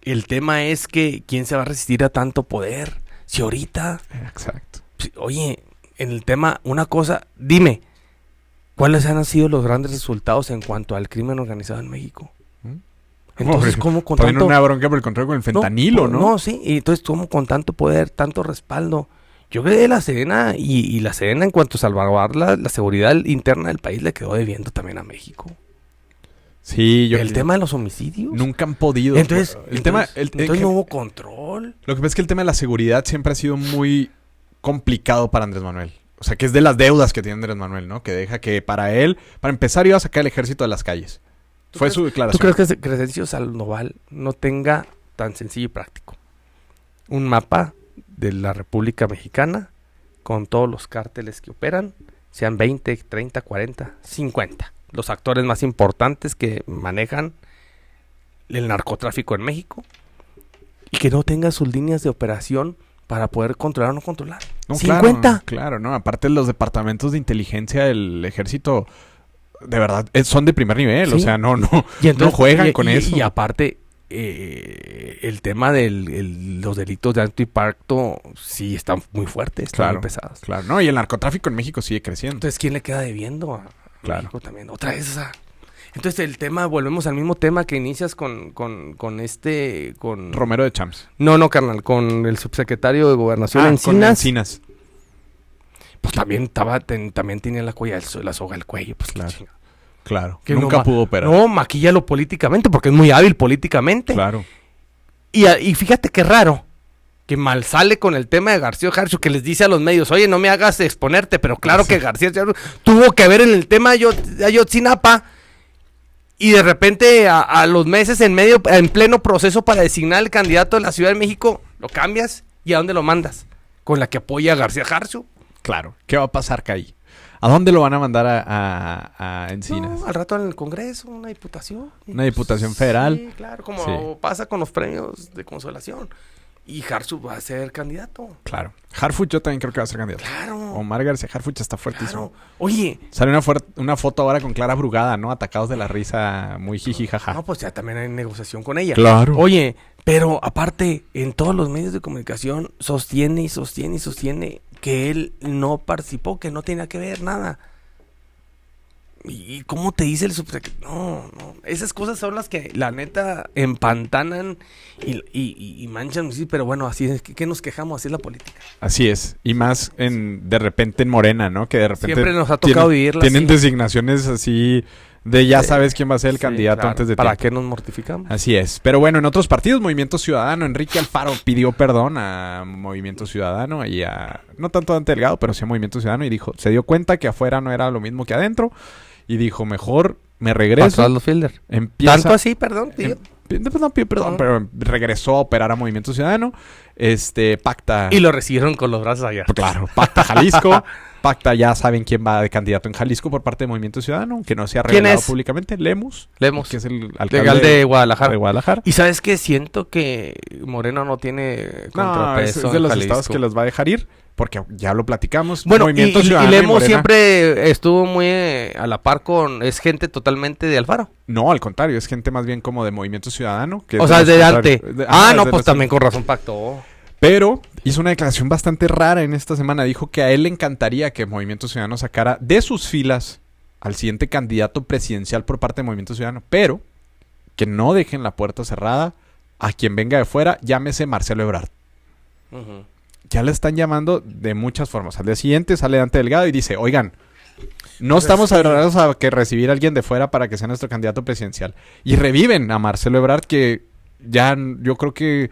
el tema es que ¿quién se va a resistir a tanto poder? Si ahorita, Exacto. oye, en el tema, una cosa, dime, ¿cuáles han sido los grandes resultados en cuanto al crimen organizado en México? Entonces, ¿cómo con Traen tanto... una bronca por el control con el fentanilo, ¿no? No, sí, y entonces, ¿cómo con tanto poder, tanto respaldo? Yo creo que la Sedena, y la Sedena en cuanto a salvaguardar la seguridad interna del país, le quedó debiendo también a México. Sí, El tema de los homicidios. nunca han podido. Entonces, Entonces, no hubo control. Lo que pasa es que el tema de la seguridad siempre ha sido muy complicado para Andrés Manuel. O sea, que es de las deudas que tiene Andrés Manuel, ¿no? Que deja que para él, para empezar, iba a sacar el ejército de las calles. Fue su ¿Tú declaración. crees que Crescencio Sandoval no tenga tan sencillo y práctico un mapa de la República Mexicana con todos los cárteles que operan, sean 20, 30, 40, 50? Los actores más importantes que manejan el narcotráfico en México, y que no tenga sus líneas de operación para poder controlar o no controlar. No, 50. Claro, no. Aparte, los departamentos de inteligencia del ejército, de verdad, son de primer nivel. Sí. O sea, no Y entonces, no juegan con eso. Y aparte, el tema de los delitos de alto impacto sí están muy fuertes, están Claro, muy pesados. claro. No, y el narcotráfico en México sigue creciendo. Entonces, ¿quién le queda debiendo a Claro. México también? Otra vez, o sea, entonces el tema, volvemos al mismo tema que inicias con Romero de Champs. No, carnal, con el subsecretario de Gobernación Con Encinas. Encinas. Pues también también tenía la soga al cuello, pues Claro. qué chingada. Claro. Que Nunca no pudo operar. No, maquíllalo políticamente, porque es muy hábil políticamente. Claro. Y fíjate qué raro, que mal sale con el tema de García Harfuch, que les dice a los medios, oye, no me hagas exponerte, pero claro que García Harfuch tuvo que ver en el tema de Ayotzinapa, y de repente a los meses en pleno proceso para designar el candidato de la Ciudad de México, lo cambias, ¿y a dónde lo mandas? Con la que apoya a García Harfuch. Claro. ¿Qué va a pasar, Caí? ¿A dónde lo van a mandar a Encinas? No, al rato en el Congreso, una diputación. Una diputación federal. Sí, claro, como Sí. pasa con los premios de consolación. Y Harfuch va a ser candidato. Claro. Harfuch yo también creo que va a ser candidato. Claro. Omar García Harfuch está fuertísimo. Claro. Oye. Sale una foto ahora con Clara Brugada, ¿no? Atacados de la risa, muy jiji, jaja. No, pues ya también hay negociación con ella. Claro. Oye, pero aparte, en todos los medios de comunicación sostiene que él no participó, que no tenía que ver nada. ¿Y cómo te dice el subsecretario? No. Esas cosas son las que, la neta, empantanan y manchan. Sí, pero bueno, así es. ¿Qué nos quejamos? Así es la política. Así es. Y más de repente en Morena, ¿no? Que de repente Siempre nos ha tocado vivirla tienen así. designaciones así de ya sabes quién va a ser el candidato claro. antes de ¿Para tiempo. qué nos mortificamos? Así es. Pero bueno, en otros partidos, Movimiento Ciudadano, Enrique Alfaro pidió perdón a Movimiento Ciudadano y no tanto a Dante Delgado, pero sí a Movimiento Ciudadano, y dijo, se dio cuenta que afuera no era lo mismo que adentro, y dijo, mejor me regreso. Atrás los Fielder. Empieza, Tanto así, perdón, tío. no pidió perdón, pero regresó a operar a Movimiento Ciudadano. Pacta. Y lo recibieron con los brazos abiertos. Claro, pacta Jalisco. Pacta, ya saben quién va de candidato en Jalisco por parte de Movimiento Ciudadano, aunque no se ha ¿Quién revelado es? públicamente. Lemus, Lemus, que es el legal alcalde de Guadalajara. de Guadalajara. Y sabes que siento que Moreno no tiene No, contrapeso es de en los Jalisco. estados que los va a dejar ir, porque ya lo platicamos. Bueno, Movimiento y Ciudadano Lemus Morena. siempre estuvo muy a la par es gente totalmente de Alfaro. No, al contrario, es gente más bien como de Movimiento Ciudadano. Que O sea, los de contrarios. Dante. No, No, es de pues los- también con razón pactó. Pero hizo una declaración bastante rara en esta semana. Dijo que a él le encantaría que Movimiento Ciudadano sacara de sus filas al siguiente candidato presidencial por parte de Movimiento Ciudadano, pero que no dejen la puerta cerrada a quien venga de fuera, llámese Marcelo Ebrard. Ya le están llamando de muchas formas. Al día siguiente sale Dante Delgado y dice, oigan, no estamos cerrados a que recibir a alguien de fuera para que sea nuestro candidato presidencial. Y reviven a Marcelo Ebrard, que ya yo creo que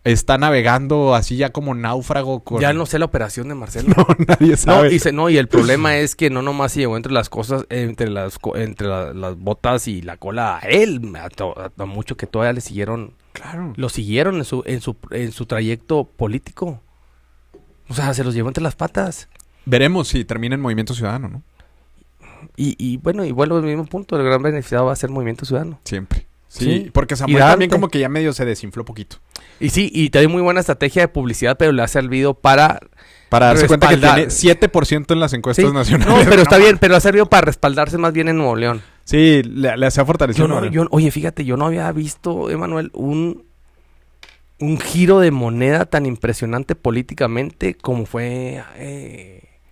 está navegando así ya como náufrago con... Ya no sé la operación de Marcelo. No, nadie sabe. Y el problema es que no nomás se llevó entre las cosas, entre las botas y la cola a él, a mucho que todavía le siguieron Claro. Lo siguieron en su trayecto político. O sea, se los llevó entre las patas. Veremos si termina en Movimiento Ciudadano, ¿no? Y bueno, y vuelvo al mismo punto. El gran beneficiado va a ser Movimiento Ciudadano. Siempre. Sí, Sí. porque Y Samuel Dante. también como que ya medio se desinfló poquito. Y sí, y trae muy buena estrategia de publicidad, pero le ha servido para Para darse cuenta que respaldar. tiene 7% en las encuestas Sí. nacionales. No, pero está bien, pero ha servido para respaldarse más bien en Nuevo León. Sí, le hacía fortalecido. Oye, fíjate, yo no había visto, Emanuel, un giro de moneda tan impresionante políticamente como fue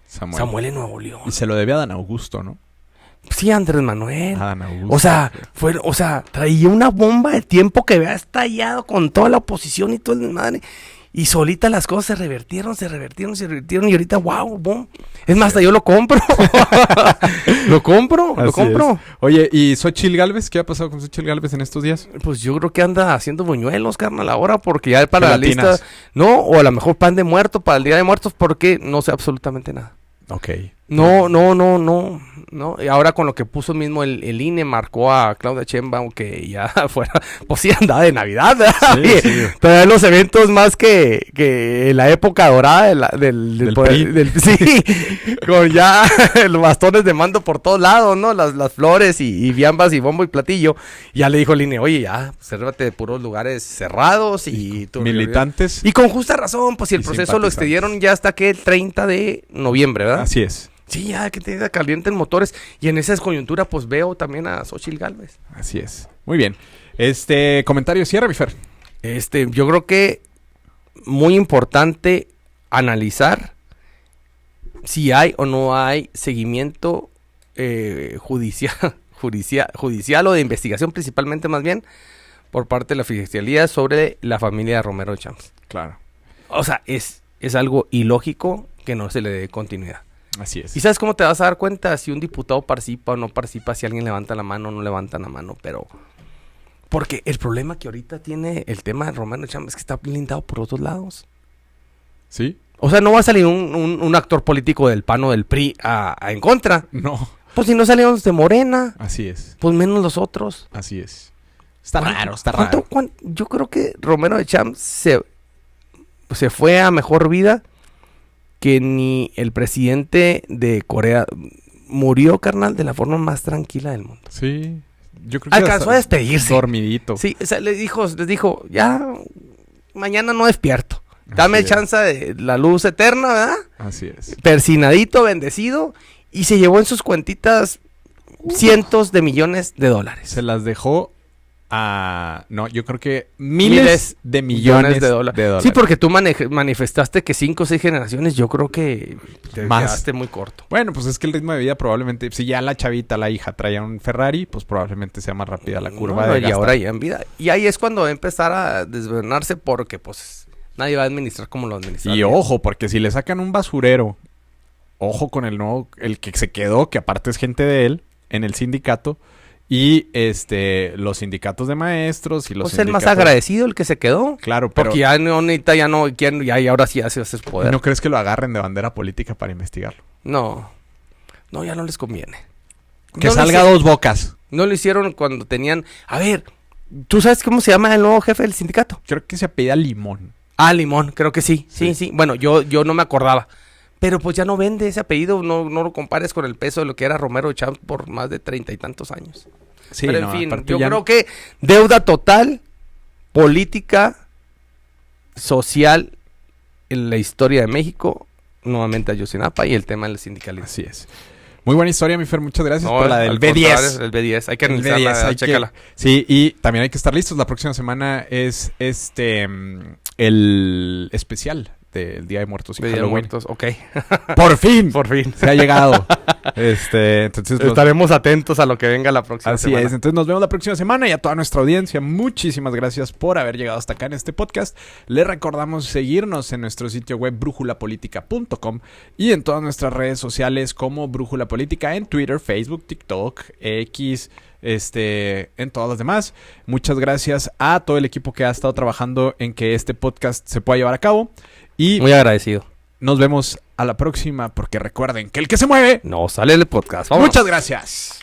Samuel en Nuevo León. Y se lo debe a Dan Augusto, ¿no? Sí, Andrés Manuel. A Dan Augusto. O sea, traía una bomba de tiempo que había estallado con toda la oposición y todo el madre. Y solita las cosas se revertieron. Y ahorita, wow, boom. Es más, hasta yo lo compro. Lo compro. Así es. Oye, ¿y Xóchitl Gálvez? ¿Qué ha pasado con Xóchitl Gálvez en estos días? Pues yo creo que anda haciendo buñuelos, carnal, ahora, porque ya para la Gelatinas. lista. No, o a lo mejor pan de muerto para el Día de Muertos, porque no sé absolutamente nada. Ok. No. Y ahora con lo que puso mismo el INE, marcó a Claudia Sheinbaum que ya fuera, pues sí andaba de Navidad, ¿verdad? Sí, Oye, sí. todavía los eventos más que la época dorada del poder, PRI. sí, con ya los bastones de mando por todos lados, ¿no? Las flores y viambas y bombo y platillo. Y ya le dijo el INE, oye, ya, sérvate de puros lugares cerrados y Militantes. Y con justa razón, pues si el Y proceso lo simpatizantes. extendieron ya hasta que el 30 de noviembre, ¿verdad? Así es. Sí, ya que te calienten motores. Y en esa descoyuntura, pues veo también a Xóchitl Gálvez. Así es. Muy bien. Comentario cierre, mi Fer. Yo creo que muy importante analizar si hay o no hay seguimiento judicial o de investigación, principalmente más bien, por parte de la Fiscalía sobre la familia de Romero Champs. Claro. O sea, es algo ilógico que no se le dé continuidad. Así es. ¿Y sabes cómo te vas a dar cuenta si un diputado participa o no participa, si alguien levanta la mano o no levanta la mano? Pero porque el problema que ahorita tiene el tema de Romero Champs es que está blindado por otros lados. ¿Sí? O sea, no va a salir un actor político del PAN o del PRI en contra. No. Pues si no salieron de Morena, Así es. pues menos los otros. Así es. Está raro. Yo creo que Romero Champs se fue a mejor vida que ni el presidente de Corea. Murió, carnal, de la forma más tranquila del mundo. Sí. Yo creo que Alcanzó hasta a despedirse. dormidito. Sí, o sea, les dijo, ya, mañana no despierto. Dame Así es. chance de la luz eterna, ¿verdad? Así es. Persinadito, bendecido. Y se llevó en sus cuentitas cientos de millones de dólares. Se las dejó a... No, yo creo que miles de millones de dólares. Sí, porque tú manifestaste que 5 o 6 generaciones, yo creo que te Más. quedaste muy corto. Bueno, pues es que el ritmo de vida probablemente... Si ya la chavita, la hija, traía un Ferrari, pues probablemente sea más rápida la curva No, de y gastar. ahora ya en vida. Y ahí es cuando va a empezar a desvenarse porque pues nadie va a administrar como lo administra. Y ojo, porque si le sacan un basurero, ojo con el que se quedó, que aparte es gente de él, en el sindicato, y los sindicatos de maestros y los Pues el más sindicatos... agradecido, el que se quedó. Claro, pero Porque ya no necesita, y ahora sí hace ese poder. ¿no crees que lo agarren de bandera política para investigarlo? No, ya no les conviene. Que No lo salga hice- dos bocas. No lo hicieron cuando tenían... A ver, ¿tú sabes cómo se llama el nuevo jefe del sindicato? Creo que se apellida Limón. Ah, Limón, creo que sí. Sí. Sí. Bueno, yo no me acordaba. Pero pues ya no vende ese apellido, no lo compares con el peso de lo que era Romero Champs por más de 30 y tantos años. Sí, Pero no, en fin, aparte yo ya creo que deuda total, política, social, en la historia de México, nuevamente a Yosinapa y el tema del sindicalismo. Así es. Muy buena historia, mi Fer. Muchas gracias No, por la del al B10. contrario, el B10, hay que El analizarla, B10, hay que- chécala. Sí, y también hay que estar listos. La próxima semana es el especial del Día de Muertos y Día de Halloween. Muertos, ok. ¡Por fin! Por fin. Se ha llegado. Entonces Estaremos atentos a lo que venga la próxima Así semana. es, entonces nos vemos la próxima semana y a toda nuestra audiencia, muchísimas gracias por haber llegado hasta acá en este podcast. Les recordamos seguirnos en nuestro sitio web brújulapolítica.com y en todas nuestras redes sociales como Brújula Política en Twitter, Facebook, TikTok, X, en todas las demás. Muchas gracias a todo el equipo que ha estado trabajando en que este podcast se pueda llevar a cabo y Muy agradecido. nos vemos a la próxima porque recuerden que el que se mueve... No sale el podcast. Vámonos. Muchas gracias.